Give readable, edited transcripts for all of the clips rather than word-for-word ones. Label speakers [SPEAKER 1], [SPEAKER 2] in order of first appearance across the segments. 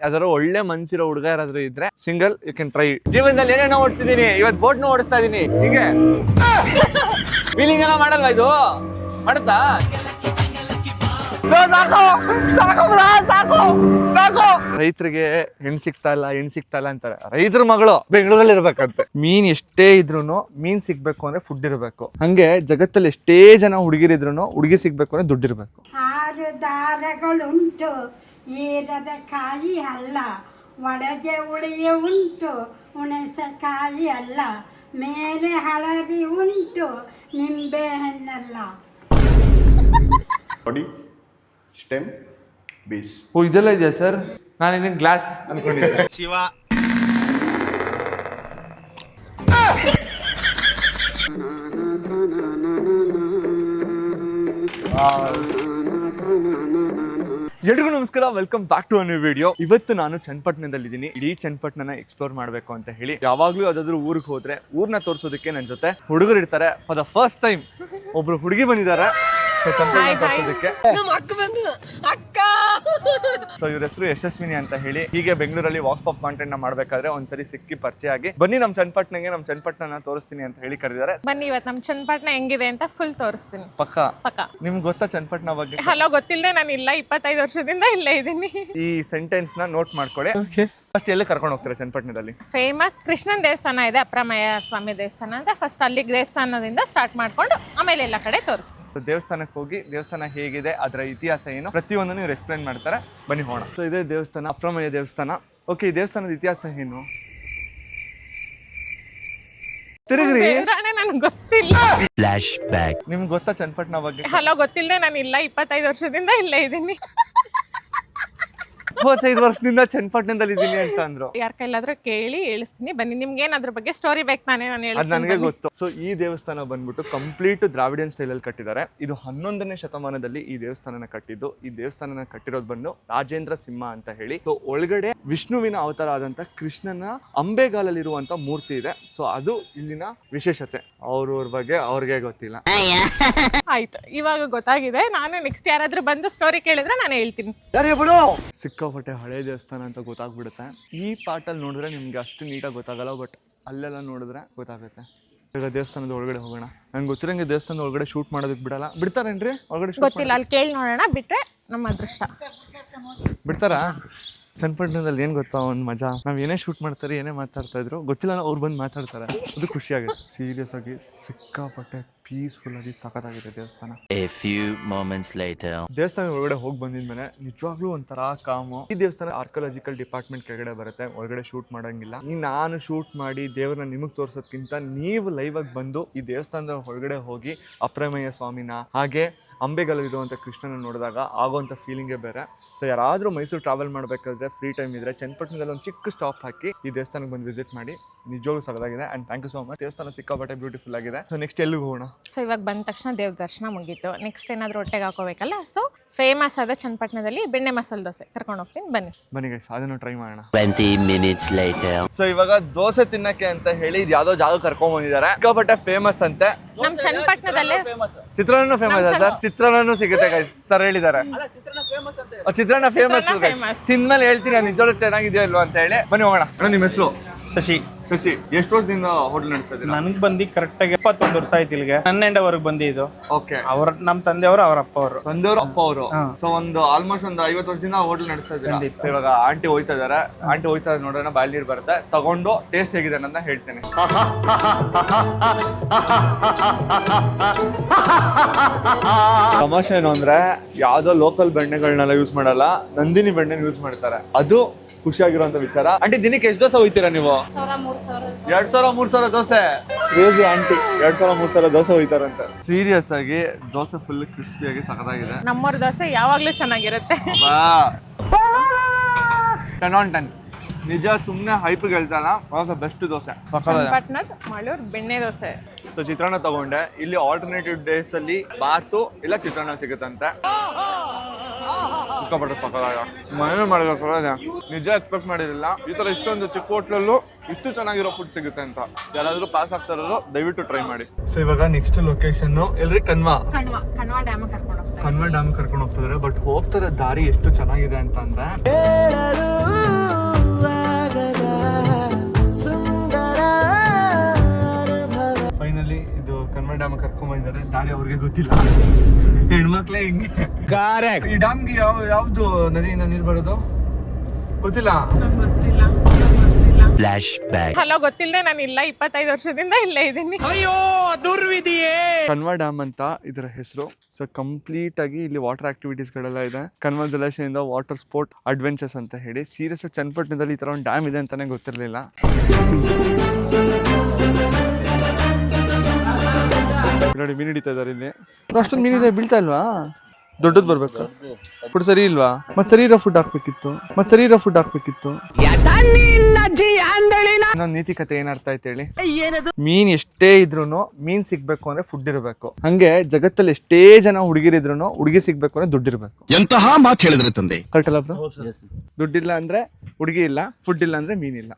[SPEAKER 1] ಯಾವ್ದಾದ್ರು ಒಳ್ಳೆ ಮನ್ಸಿರೋ ಹುಡುಗ ಯಾರಾದ್ರೂ ಇದ್ರೆ ಸಿಂಗಲ್ ಯು ಕ್ಯಾನ್ ಟ್ರೈ. ಜೀವನದಲ್ಲಿ ಏನೇನೋ ಓಡಿಸಿದೀನಿ, ಇವತ್ತು ಬೋಟ್ನು ಓಡಿಸ್ತಾ ಇದೀನಿ. ಹೀಗೆ ಫೀಲಿಂಗ್ ಎಲ್ಲ ಮಾಡಲ್ವಾ ಇದು? ಮಾಡುತ್ತಾ? ರೈತರಿಗೆ ಹೆಣ್ ಸಿಗ್ತಾ ಇಲ್ಲ ಅಂತಾರೆ. ರೈತರ ಮಗಳು ಬೆಂಗಳೂರಲ್ಲಿ ಇರ್ಬೇಕಂತೆ. ಮೀನ್ ಎಷ್ಟೇ ಇದ್ರು ಮೀನ್ ಸಿಗ್ಬೇಕು ಅಂದ್ರೆ ಫುಡ್ ಇರ್ಬೇಕು. ಹಂಗೆ ಜಗತ್ತಲ್ಲಿ ಎಷ್ಟೇ ಜನ ಹುಡುಗಿರಿದ್ರು ಹುಡುಗಿ ಸಿಗ್ಬೇಕು ಅಂದ್ರೆ ದುಡ್ಡು ಇರ್ಬೇಕು.
[SPEAKER 2] 6 ದಾರಗಳುಂಟು, ಏರದ ಕಾಯಿ ಅಲ್ಲ, ಒಳಗೆ ಉಳಿಯ ಉಂಟು, ಹುಣಸೆಕಾಯಿ ಅಲ್ಲ, ಮೇಲೆ ಹಳದಿ ಉಂಟು, ನಿಂಬೆ ಹಣ್ಣಲ್ಲ.
[SPEAKER 3] Body stem base.
[SPEAKER 1] ಓ ಇದೆಲ್ಲ ಇದೆಯಾ ಸರ್? ನಾನು ಇದನ್ನ ಗ್ಲಾಸ್ ಅನ್ಕೊಂಡಿದ್ದೆ.
[SPEAKER 3] ಶಿವ
[SPEAKER 1] ಎಲ್ರಿಗೂ ನಮಸ್ಕಾರ, welcome back to a new video. ಇವತ್ತು ನಾನು ಚನ್ನಪಟ್ಟಣದಲ್ಲಿದ್ದೀನಿ. ಇಡೀ ಚನ್ನಪಟ್ಟಣನ ಎಕ್ಸ್ಪ್ಲೋರ್ ಮಾಡಬೇಕು ಅಂತ ಹೇಳಿ. ಯಾವಾಗ್ಲೂ ಯಾವ್ದಾದ್ರು ಊರಿಗೆ ಹೋದ್ರೆ ಊರ್ನ ತೋರಿಸೋದಕ್ಕೆ ನನ್ನ ಜೊತೆ ಹುಡುಗರು ಇರ್ತಾರೆ. ಫಾರ್ ದ ಫಸ್ಟ್ ಟೈಮ್ ಒಬ್ರು ಹುಡುಗಿ ಬಂದಿದ್ದಾರೆ. ಸೊ ಚನ್ನಪಟ್ಟಣ ತೋರಿಸೋದಕ್ಕೆ. ಸೊ ಇವ್ರ ಹೆಸರು ಯಶಸ್ವಿನಿ ಅಂತ ಹೇಳಿ. ಹೀಗೆ ಬೆಂಗಳೂರಲ್ಲಿ ವಾಕ್ ಪಾಪ್ ಕಾಂಟೆಂಟ್ ನ ಮಾಡ್ಬೇಕಾದ್ರೆ ಒಂದ್ಸರಿ ಸಿಕ್ಕಿ ಪರಿಚಯ ಆಗಿ ಬನ್ನಿ ನಮ್ ಚನ್ನಪಟ್ಟಣನ ತೋರಿಸ್ತೀನಿ ಅಂತ ಹೇಳಿ ಕರೆದಿದ್ದಾರೆ.
[SPEAKER 4] ಬನ್ನಿ ಇವತ್ತು ನಮ್ ಚನ್ನಪಟ್ಟಣ ಹೆಂಗಿದೆ ಅಂತ ಫುಲ್ ತೋರಿಸ್ತೀನಿ.
[SPEAKER 1] ಪಕ್ಕ ನಿಮ್ಗೆ ಗೊತ್ತಾ ಚನ್ನಪಟ್ಟಣ ಬಗ್ಗೆ?
[SPEAKER 4] ಹಲೋ, ಗೊತ್ತಿಲ್ಲದೆ ನಾನು ಇಲ್ಲ, 25 ವರ್ಷದಿಂದ ಇಲ್ಲೇ ಇದ್ದೀನಿ.
[SPEAKER 1] ಈ ಸೆಂಟೆನ್ಸ್ ನ ನೋಟ್ ಮಾಡ್ಕೊಳ್ಳಿ. ಫಸ್ಟ್ ಎಲ್ಲಿ ಕರ್ಕೊಂಡು ಹೋಗ್ತಾರೆ ಚನ್ನಪಟ್ಟಣದಲ್ಲಿ?
[SPEAKER 4] ಫೇಮಸ್ ಕೃಷ್ಣನ್ ದೇವಸ್ಥಾನ ಇದೆ, ಅಪ್ರಮೇಯ ಸ್ವಾಮಿ ದೇವಸ್ಥಾನ ಅಂತ. ಫಸ್ಟ್ ಅಲ್ಲಿಗೆ ದೇವಸ್ಥಾನದಿಂದ ಸ್ಟಾರ್ಟ್ ಮಾಡ್ಕೊಂಡು ಆಮೇಲೆ ಎಲ್ಲ ಕಡೆ ತೋರಿಸ್ತೀನಿ.
[SPEAKER 1] ದೇವಸ್ಥಾನಕ್ಕೆ ಹೋಗಿ ದೇವಸ್ಥಾನ ಹೇಗಿದೆ, ಅದರ ಇತಿಹಾಸ ಏನು, ಪ್ರತಿಯೊಂದನ್ನು ಇವ್ರು ಎಕ್ಸ್ಪ್ಲೈನ್ ಮಾಡ್ತಾರೆ. ಬನ್ನಿ ಹೋಗೋಣ. ಸೊ ಇದೇ ದೇವಸ್ಥಾನ, ಅಪ್ರಮೇಯ ದೇವಸ್ಥಾನ. ಓಕೆ, ಈ ದೇವಸ್ಥಾನದ ಇತಿಹಾಸ ಏನು? ತಿರುಗ್ರಿ.
[SPEAKER 4] ನನ್ಗೆ ಗೊತ್ತಿಲ್ಲ.
[SPEAKER 3] Flash back.
[SPEAKER 1] ನಿಮ್ಗೆ ಗೊತ್ತಾ ಚನ್ನಪಟ್ಟಣ ಬಗ್ಗೆ?
[SPEAKER 4] ಹಲೋ, ಗೊತ್ತಿಲ್ಲದೆ ನಾನು ಇಲ್ಲ, 25 ವರ್ಷದಿಂದ ಇಲ್ಲೇ ಇದ್ದೀನಿ.
[SPEAKER 1] 25 ವರ್ಷದಿಂದ ಚನ್ನಪಟ್ಟಣದಲ್ಲಿ ಇದ್ದೀನಿ ಅಂತ ಅಂದ್ರು.
[SPEAKER 4] ಯಾರ ಕೈಲಾದ್ರೂ ಕೇಳಿ ಹೇಳಿಸ್ತೀನಿ. ಬನ್ನಿ, ನಿಮ್ಗೆ ಏನಾದ್ರ ಬಗ್ಗೆ ಸ್ಟೋರಿ ಬೇಕು ತಾನೇ, ನಾನು
[SPEAKER 1] ಅದು
[SPEAKER 4] ಹೇಳ್ತೀನಿ.
[SPEAKER 1] ನನಗೆ ಗೊತ್ತು. ಸೊ ಈ ದೇವಸ್ಥಾನ ಬಂದ್ಬಿಟ್ಟು ಕಂಪ್ಲೀಟ್ ದ್ರಾವಿಡಿಯನ್ ಸ್ಟೈಲ್ ಅಲ್ಲಿ ಕಟ್ಟಿದ್ದಾರೆ. ಇದು 11ನೇ ಶತಮಾನದಲ್ಲಿ ಈ ದೇವಸ್ಥಾನನ ಕಟ್ಟಿದ್ದು. ಈ ದೇವಸ್ಥಾನನ ಕಟ್ಟಿರೋದು ಬಂದು ರಾಜೇಂದ್ರ ಸಿಂಹ ಅಂತ ಹೇಳಿ. ಸೊ ಒಳಗಡೆ ವಿಷ್ಣುವಿನ ಅವತಾರ ಆದಂತ ಕೃಷ್ಣನ ಅಂಬೆಗಾಲಲ್ಲಿರುವಂತ ಮೂರ್ತಿ ಇದೆ. ಸೊ ಅದು ಇಲ್ಲಿನ ವಿಶೇಷತೆ. ಅವ್ರ ಬಗ್ಗೆ ಅವ್ರಿಗೆ ಗೊತ್ತಿಲ್ಲ.
[SPEAKER 4] ಆಯ್ತು, ಇವಾಗ ಗೊತ್ತಾಗಿದೆ. ನಾನು ನೆಕ್ಸ್ಟ್ ಯಾರಾದ್ರೂ ಬಂದು ಸ್ಟೋರಿ ಕೇಳಿದ್ರೆ ನಾನು ಹೇಳ್ತೀನಿ.
[SPEAKER 1] ಸಿಕ್ಕಾಪಟ್ಟೆ ಹಳೆ ದೇವಸ್ಥಾನ ಅಂತ ಗೊತ್ತಾಗ್ಬಿಡುತ್ತೆ. ಈ ಪಾರ್ಟಲ್ಲಿ ನೋಡಿದ್ರೆ ನಿಮ್ಗೆ ಅಷ್ಟು ನೀಟಾಗಿ ಗೊತ್ತಾಗಲ್ಲ, ಬಟ್ ಅಲ್ಲೆಲ್ಲ ನೋಡಿದ್ರೆ ಗೊತ್ತಾಗುತ್ತೆ. ಈಗ ದೇವಸ್ಥಾನದ ಒಳಗಡೆ ಹೋಗೋಣ. ನಂಗೆ ಗೊತ್ತಿರಂಗೆ ದೇವಸ್ಥಾನದ ಒಳಗಡೆ ಶೂಟ್ ಮಾಡೋದಕ್ಕೆ ಬಿಡ್ತಾರೇನ್ರಿ? ಒಳಗಡೆ
[SPEAKER 4] ಗೊತ್ತಿಲ್ಲ, ಅಲ್ಲಿ ಕೇಳಿ ನೋಡೋಣ. ಬಿಟ್ರೆ ನಮ್ಮ ಅದೃಷ್ಟ.
[SPEAKER 1] ಬಿಡ್ತಾರಾ? ಚನ್ನಪಟ್ಟಣದಲ್ಲಿ ಏನು ಗೊತ್ತಾ ಒಂದು ಮಜಾ, ನಾವು ಏನೇ ಶೂಟ್ ಮಾಡ್ತಾರೆ, ಏನೇ ಮಾತಾಡ್ತಾ ಇದ್ರು ಗೊತ್ತಿಲ್ಲ, ಅವ್ರು ಬಂದು ಮಾತಾಡ್ತಾರೆ. ಅದು ಖುಷಿಯಾಗುತ್ತೆ. ಸೀರಿಯಸ್ ಆಗಿ ಸಿಕ್ಕಾಪಟ್ಟೆ ಪೀಸ್ಫುಲ್ ಆಗಿ ಸಖತ್ತಾಗಿದೆ ದೇವಸ್ಥಾನ.
[SPEAKER 3] A few moments later.
[SPEAKER 1] ದೇವಸ್ಥಾನ ಒಳಗಡೆ ಹೋಗಿ ಬಂದಿದ್ಮೇಲೆ ನಿಜವಾಗ್ಲೂ ಒಂಥರ ಕಾಮು. ಈ ದೇವಸ್ಥಾನ ಆರ್ಕಿಯಾಲಜಿಕಲ್ ಡಿಪಾರ್ಟ್ಮೆಂಟ್ ಕೆಳಗಡೆ ಬರುತ್ತೆ. ಒಳಗಡೆ ಶೂಟ್ ಮಾಡಂಗಿಲ್ಲ. ನಾನು ಶೂಟ್ ಮಾಡಿ ದೇವ್ರನ್ನ ನಿಮಗೆ ತೋರ್ಸೋದ್ಕಿಂತ ನೀವು ಲೈವ್ ಆಗಿ ಬಂದು ಈ ದೇವಸ್ಥಾನದ ಒಳಗಡೆ ಹೋಗಿ ಅಪ್ರಮೇಯ ಸ್ವಾಮಿನ ಹಾಗೆ ಅಂಬೆಗಾಲಲ್ಲಿರುವಂಥ ಕೃಷ್ಣನ ನೋಡಿದಾಗ ಆಗೋವಂಥ ಫೀಲಿಂಗೇ ಬೇರೆ. ಸೊ ಯಾರಾದರೂ ಮೈಸೂರು ಟ್ರಾವೆಲ್ ಮಾಡಬೇಕಾದ್ರೆ ಫ್ರೀ ಟೈಮ್ ಇದ್ರೆ ಚನ್ನಪಟ್ಟಣದಲ್ಲಿ ಒಂದು ಚಿಕ್ಕ ಸ್ಟಾಪ್ ಹಾಕಿ ಈ ದೇವಸ್ಥಾನಕ್ಕೆ ಬಂದು ವಿಸಿಟ್ ಮಾಡಿ. ನಿಜವಾಗ್ಲೂ ಸಗದಾಗಿದೆ. And thank you so much. ದೇವಸ್ಥಾನ ಸಿಕ್ಕಾಪಟ್ಟೆ ಬ್ಯೂಟಿಫುಲ್ ಆಗಿದೆ. ಸೊ ನೆಕ್ಸ್ಟ್ ಎಲ್ಲಿಗೆ ಹೋಗೋಣ?
[SPEAKER 4] ಸೊ ಇವಾಗ ಬಂದ ತಕ್ಷಣ ದೇವ್ರ ದರ್ಶನ ಮುಗೀತು. ನೆಕ್ಸ್ಟ್ ಏನಾದರೂ ಹೊಟ್ಟೆಗೆ ಹಾಕೋಬೇಕಲ್ಲ. ಸೊ ಫೇಮಸ್ ಆದ ಚನ್ನಪಟ್ಟಣದಲ್ಲಿ ಬೆಣ್ಣೆ ಮಸಾಲೆ ದೋಸೆ ಕರ್ಕೊಂಡು ಹೋಗ್ತೀನಿ. ಬನ್ನಿ ಗೈಸ್, ಅದನ್ನು ಟ್ರೈ ಮಾಡೋಣ.
[SPEAKER 3] 20 minutes later.
[SPEAKER 1] ಸೊ ಇವಾಗ ದೋಸೆ ತಿನ್ನಕ್ಕೆ ಅಂತ ಹೇಳಿ ಯಾವ್ದೋ ಜಾಗ ಕರ್ಕೊಂಡ್ ಬಂದಿದ್ದಾರೆ. ಸಿಕ್ಕಾಪಟ್ಟೆ ಫೇಮಸ್ ಅಂತೆ.
[SPEAKER 4] ನಮ್ಮ ಚನ್ನಪಟ್ಟಣದಲ್ಲೇ
[SPEAKER 1] ಚಿತ್ರಾನ್ನ ಫೇಮಸ್ ಸರ್? ಚಿತ್ರಾನ್ನ ಸಿಗುತ್ತೆ ಗೈಸ್ ಸರ್ ಹೇಳಿದ್ದಾರೆ. ಚಿತ್ರಾನ್ನ ಫೇಮಸ್. ತಿಂದ್ಮೇಲೆ ಹೇಳ್ತೀನಿ ಅದು ನಿಜವಾಗ್ಲೂ ಚೆನ್ನಾಗಿದೆಯೋ ಇಲ್ವಾ ಅಂತ ಹೇಳಿ. ಬನ್ನಿ ಹೋಗೋಣ. ನಿಮ್ಮ ಹೆಸರು?
[SPEAKER 5] ಶಶಿ.
[SPEAKER 1] ಎಷ್ಟು ವರ್ಷದಿಂದ ಹೋಟೆಲ್ ನಡೆಸ್ತಾ ಇದ್ದೀರಾ?
[SPEAKER 5] ನನ್ಗೆ ಬಂದು ಕರೆಕ್ಟ್ ಆಗಿ 21 ವರ್ಷ ಆಯ್ತು ಇಲ್ಲಿಗೆ. ನನ್ನೆಂಡವರೆಗೆ ಬಂದಿದ್ದು.
[SPEAKER 1] ಓಕೆ.
[SPEAKER 5] ನಮ್ಮ ತಂದೆಯವರು, ಅವ್ರ ಅಪ್ಪ ಅವರು.
[SPEAKER 1] ತಂದೆಯವರು, ಅಪ್ಪ ಅವರು. ಸೊ ಒಂದು ಆಲ್ಮೋಸ್ಟ್ ಒಂದು 50 ವರ್ಷದಿಂದ ಹೋಟೆಲ್ ನಡೆಸ್ತಾ ಇದ್ದೀರಾ. ಇವಾಗ ಆಂಟಿ ಹೋಯ್ತಾ ಇದಾರೆ. ಆಂಟಿ ಹೋಯ್ತಾ ನೋಡೋಣ, ಬಾಯಲ್ಲಿ ನೀರು ಬರುತ್ತೆ. ತಗೊಂಡು ಟೇಸ್ಟ್ ಹೇಗಿದೆ ಅಂತ ಹೇಳ್ತೇನೆ. ತಮಾಷೆ ಏನು ಅಂದ್ರೆ ಯಾವ್ದೋ ಲೋಕಲ್ ಬೆಣ್ಣೆಗಳನ್ನೆಲ್ಲ ಯೂಸ್ ಮಾಡಲ್ಲ, ನಂದಿನಿ ಬೆಣ್ಣೆ ಯೂಸ್ ಮಾಡ್ತಾರೆ. ಅದು ಖುಷಿಯಾಗಿರುವಂತ ವಿಚಾರ. ಆಂಟಿ ದಿನಕ್ಕೆ ಎಷ್ಟು ದೋಸೆ ಹೋಯ್ತೀರಾ ನೀವು? 2000-3000 ದೋಸೆ. ಕ್ರೇಜಿ ಆಂಟಿ 2000-3000 ದೋಸೆ ಹೋಯ್ತಾರಂತೆ. ಸೀರಿಯಸ್ ಆಗಿ ದೋಸೆ ಫುಲ್ ಕ್ರಿಸ್ಪಿಯಾಗಿ ಸಖತ್ತಾಗಿದೆ.
[SPEAKER 4] ನಮ್ಮೂರ ದೋಸೆ ಯಾವಾಗ್ಲೂ ಚೆನ್ನಾಗಿರುತ್ತೆ.
[SPEAKER 1] 10 on 10. ನಿಜ, ಸುಮ್ಮನೆ ಹೈಪಿಗೆ ಹೇಳ್ತಾನ. ಬೆಸ್ಟ್ ದೋಸೆ
[SPEAKER 4] ಚನ್ನಪಟ್ಟಣದ ಮಾಳೂರ್ ಬೆಣ್ಣೆ ದೋಸೆ.
[SPEAKER 1] ಸೊ ಚಿತ್ರಾನ್ನ ತಗೊಂಡೆ. ಇಲ್ಲಿ ಆಲ್ಟರ್ನೇಟಿವ್ ಡೇಸ್ ಅಲ್ಲಿ ಬಾತು ಇಲ್ಲ ಚಿತ್ರಾನ್ನ ಸಿಗುತ್ತಂತೆ. ಮನೇಲಿ ಮಾಡಿದ್ರೆ ನಿಜ ಎಕ್ಸ್ಪೆಕ್ಟ್ ಮಾಡಿರಲಿಲ್ಲ ಈ ತರ ಇಷ್ಟೊಂದು ಚಿಕ್ಕ ಹೋಟ್ಲಲ್ಲೂ ಇಷ್ಟು ಚೆನ್ನಾಗಿರೋ ಫುಡ್ ಸಿಗುತ್ತೆ ಅಂತ. ಯಾರಾದ್ರೂ ಪಾಸ್ ಆಗ್ತಾ ಇರೋರು ದಯವಿಟ್ಟು ಟ್ರೈ ಮಾಡಿ. ಸೊ ಇವಾಗ ನೆಕ್ಸ್ಟ್ ಲೊಕೇಶನ್ ಎಲ್ರಿ ಕಣ್ವಾ
[SPEAKER 4] ಡ್ಯಾಮ್ ಕರ್ಕೊಂಡು
[SPEAKER 1] ಕರ್ಕೊಂಡು ಹೋಗ್ತಿದ್ದಾರೆ. ಬಟ್ ಹೋಗ್ತಾರೆ ದಾರಿ ಎಷ್ಟು ಚೆನ್ನಾಗಿದೆ ಅಂತ ಅಂದ್ರೆ ದಾರಿ ಅವ್ರಿಗೆ ಗೊತ್ತಿಲ್ಲ. ಹೆಣ್ಮಕ್ಳೇ ಹಿಂಗೆ. ಈ ಡ್ಯಾಮ್ಗೆ ಯಾವ್ದು ನದಿಯಿಂದ ನೀರು ಬರೋದು ಗೊತ್ತಿಲ್ಲ.
[SPEAKER 3] Flash back.
[SPEAKER 4] ಹಲೋ, ಗೊತ್ತಿಲ್ಲದೆ ನಾನು ಇಲ್ಲ, 25 ವರ್ಷದಿಂದ ಇಲ್ಲೇ ಇದ್ದೀನಿ.
[SPEAKER 1] ಕನ್ವಾ ಡ್ಯಾಮ್ ಅಂತ ಇದರ ಹೆಸರು. ಸೊ ಕಂಪ್ಲೀಟ್ ಆಗಿ ಇಲ್ಲಿ ವಾಟರ್ ಆಕ್ಟಿವಿಟೀಸ್ ಗಳೆಲ್ಲ ಇದೆ. ಕನ್ವಾ ಜಲಾಶಯದಿಂದ ವಾಟರ್ ಸ್ಪೋರ್ಟ್ ಅಡ್ವೆಂಚರ್ಸ್ ಅಂತ ಹೇಳಿ. ಸೀರಿಯಸ್ ಆಗಿ ಚನ್ನಪಟ್ಟಣದಲ್ಲಿ ಈ ತರ ಒಂದು ಡ್ಯಾಮ್ ಇದೆ ಅಂತಾನೆ ಗೊತ್ತಿರಲಿಲ್ಲ. ನೋಡಿ ಮೀನ್ ಹಿಡಿತಾ ಇದಾರೆ ಇಲ್ಲಿ. ಅಷ್ಟೊಂದು ಮೀನಿದೆ, ಬೀಳ್ತಾ ಇಲ್ವಾ? ದೊಡ್ಡದ್ ಬರ್ಬೇಕು. ಫುಡ್ ಸರಿ ಇಲ್ವಾ? ಮತ್ ಸರಿ ಇರೋ ಫುಡ್ ಹಾಕ್ಬೇಕಿತ್ತು. ಇನ್ನೊಂದು ನೀತಿ ಕತೆ ಏನ್ ಅರ್ಥ ಆಯ್ತು ಹೇಳಿ? ಮೀನ್ ಎಷ್ಟೇ ಇದ್ರೂನು ಮೀನ್ ಸಿಗ್ಬೇಕು ಅಂದ್ರೆ ಫುಡ್ ಇರಬೇಕು. ಹಂಗೆ ಜಗತ್ತಲ್ಲಿ ಎಷ್ಟೇ ಜನ ಹುಡುಗಿರಿದ್ರು ಹುಡುಗಿ ಸಿಗ್ಬೇಕು ಅಂದ್ರೆ ದುಡ್ಡು ಇರ್ಬೇಕು.
[SPEAKER 6] ಎಂತಹ ಮಾತು ಹೇಳಿದ್ರೆ ತಂದೆ.
[SPEAKER 1] ಕರೆಕ್ಟ್ ಅಲ್ಲ ಬ್ರೋ? ದುಡ್ಡಿಲ್ಲ ಅಂದ್ರೆ ಹುಡುಗಿ ಇಲ್ಲ, ಫುಡ್ ಇಲ್ಲ ಅಂದ್ರೆ ಮೀನ್ ಇಲ್ಲ.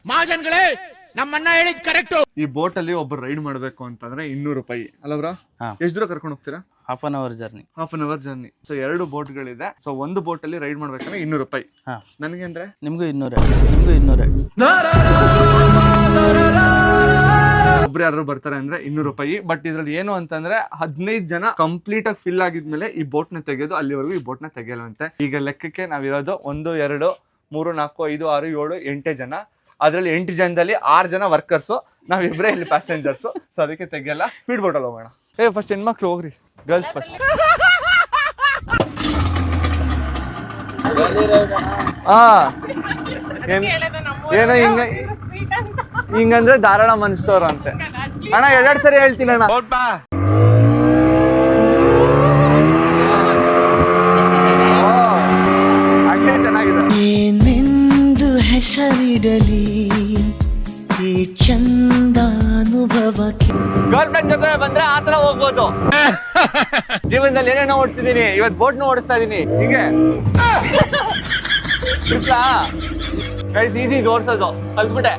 [SPEAKER 1] ಈ ಬೋಟ್ ಅಲ್ಲಿ ಒಬ್ಬರು ರೈಡ್ ಮಾಡ್ಬೇಕು ಅಂತಂದ್ರೆ 200 ರೂಪಾಯಿ ಅಲ್ಲ ಬ್ರೋ? ಎಷ್ಟು ದೂರ ಕರ್ಕೊಂಡು ಹೋಗ್ತೀರಾ?
[SPEAKER 5] Half an hour journey.
[SPEAKER 1] So 2 ಬೋಟ್ಗಳಿದೆ. ಸೊ ಒಂದು ಬೋಟ್ ಅಲ್ಲಿ ರೈಡ್ ಮಾಡ್ಬೇಕಂದ್ರೆ 200 ರೂಪಾಯಿ. ನನಗೆ ಅಂದ್ರೆ
[SPEAKER 5] ನಿಮ್ಗೂ 200.
[SPEAKER 1] ಒಬ್ರು ಯಾರು ಬರ್ತಾರೆ ಅಂದ್ರೆ 200 ರೂಪಾಯಿ. ಬಟ್ ಇದ್ರಲ್ಲಿ ಏನು ಅಂತಂದ್ರೆ 15 ಜನ ಕಂಪ್ಲೀಟ್ ಆಗಿ ಫಿಲ್ ಆಗಿದ್ಮೇಲೆ ಈ ಬೋಟ್ ನ ತೆಗೆಯೋದು. ಅಲ್ಲಿವರೆಗೂ ಈ ಬೋಟ್ ನ ತೆಗೆಯಲ್ವಂತೆ. ಈಗ ಲೆಕ್ಕಕ್ಕೆ ನಾವಿರೋದು 1, 2, 3, 4, 5, 6, 7, 8 ಜನ. ಅದ್ರಲ್ಲಿ 8 ಜನದಲ್ಲಿ 6 ಜನ ವರ್ಕರ್ಸು, ನಾವಿಬ್ರೇ ಇಲ್ಲಿ ಪ್ಯಾಸೆಂಜರ್ಸು. ಸೊ ಅದಕ್ಕೆ ತೆಗಿಯಲ್ಲ. ಸ್ಪೀಡ್ ಬೋಟ್ ಅಲ್ಲಿ ಹೋಗೋಣ. ಫಸ್ಟ್ ಹೆಣ್ಮಕ್ಳು ಹೋಗ್ರಿ, ಗರ್ಲ್ಸ್ ಫಸ್ಟ್. ಏನೋ ಹಿಂಗಂದ್ರೆ ಧಾರಾಳ ಮನಸ್ಸವ್ರು ಅಂತೆ. ಅಣ್ಣ 2 ಸರಿ ಹೇಳ್ತೀನಿ ಅಣ್ಣ. ಚೆನ್ನಾಗಿದೆ.
[SPEAKER 7] ಏನೆಂದು ಹೆಸರಿಡಲಿ ಈ ಚಂದಾನುಭವಕ್ಕೆ.
[SPEAKER 1] ಗರ್ಲ್ ಫ್ರೆಂಡ್ ಜೊತೆ ಬಂದ್ರೆ ಆತರ ಹೋಗ್ಬೋದು. ಜೀವನದಲ್ಲಿ ಏನೇನೋ ಓಡಿಸಿದೀನಿ, ಇವತ್ತು ಬೋಟ್ನು ಓಡಿಸ್ತಾ ಇದೀನಿ. ಹೀಗೆ ಗೈಸ್ ಈಸಿ ಇದು ಓಡಿಸೋದು ಕಲ್ತ್ಬಿಟ್ಟೆ.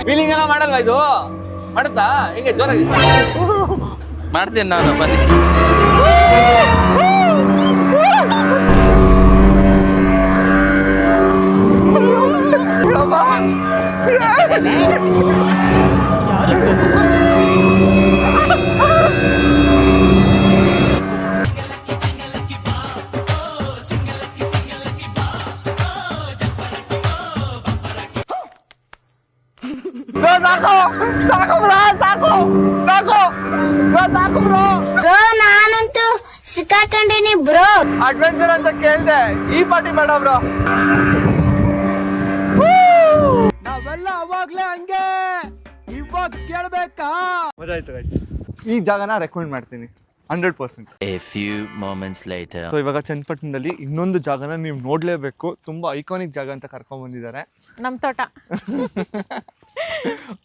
[SPEAKER 1] ಫೀಲಿಂಗ್ ಎಲ್ಲ ಮಾಡಲ್ವಾ ಇದು? ಮಾಡುತ್ತಾ? ಹಿಂಗೆ ಜೋರಾಗಿ
[SPEAKER 5] ಮಾಡ್ತೀನಿ ನಾನು. ಬನ್ನಿ.
[SPEAKER 8] ನಾನಂತೂ ಸಿಕ್ಕಾಕೊಂಡೇನಿ ಬ್ರೋ.
[SPEAKER 1] ಅಡ್ವೆಂಚರ್ ಅಂತ ಕೇಳ್ದೆ, ಈ ಪಾರ್ಟಿ ಬೇಡ ಬ್ರೋ. ನಾವೆಲ್ಲ ಅವಾಗ್ಲೇ ಹಂಗೆ, ಇವಾಗ ಕೇಳ್ಬೇಕಾ? ಮಜಾ ಆಯ್ತು ಗೈಸ್. ಈ ಜಾಗನ ರೆಕಮೆಂಡ್ ಮಾಡ್ತೀನಿ 100%.
[SPEAKER 3] A few moments later.
[SPEAKER 1] So ಇವಾಗ ಚನ್ನಪಟ್ಟಣದಲ್ಲಿ ಇನ್ನೊಂದು ಜಾಗನ ನೀವು ನೋಡ್ಲೇಬೇಕು. ತುಂಬಾ ಐಕಾನಿಕ್ ಜಾಗ ಅಂತ ಕರ್ಕೊಂಡ್ ಬಂದಿದ್ದಾರೆ.
[SPEAKER 4] ನಮ್ ತೋಟ.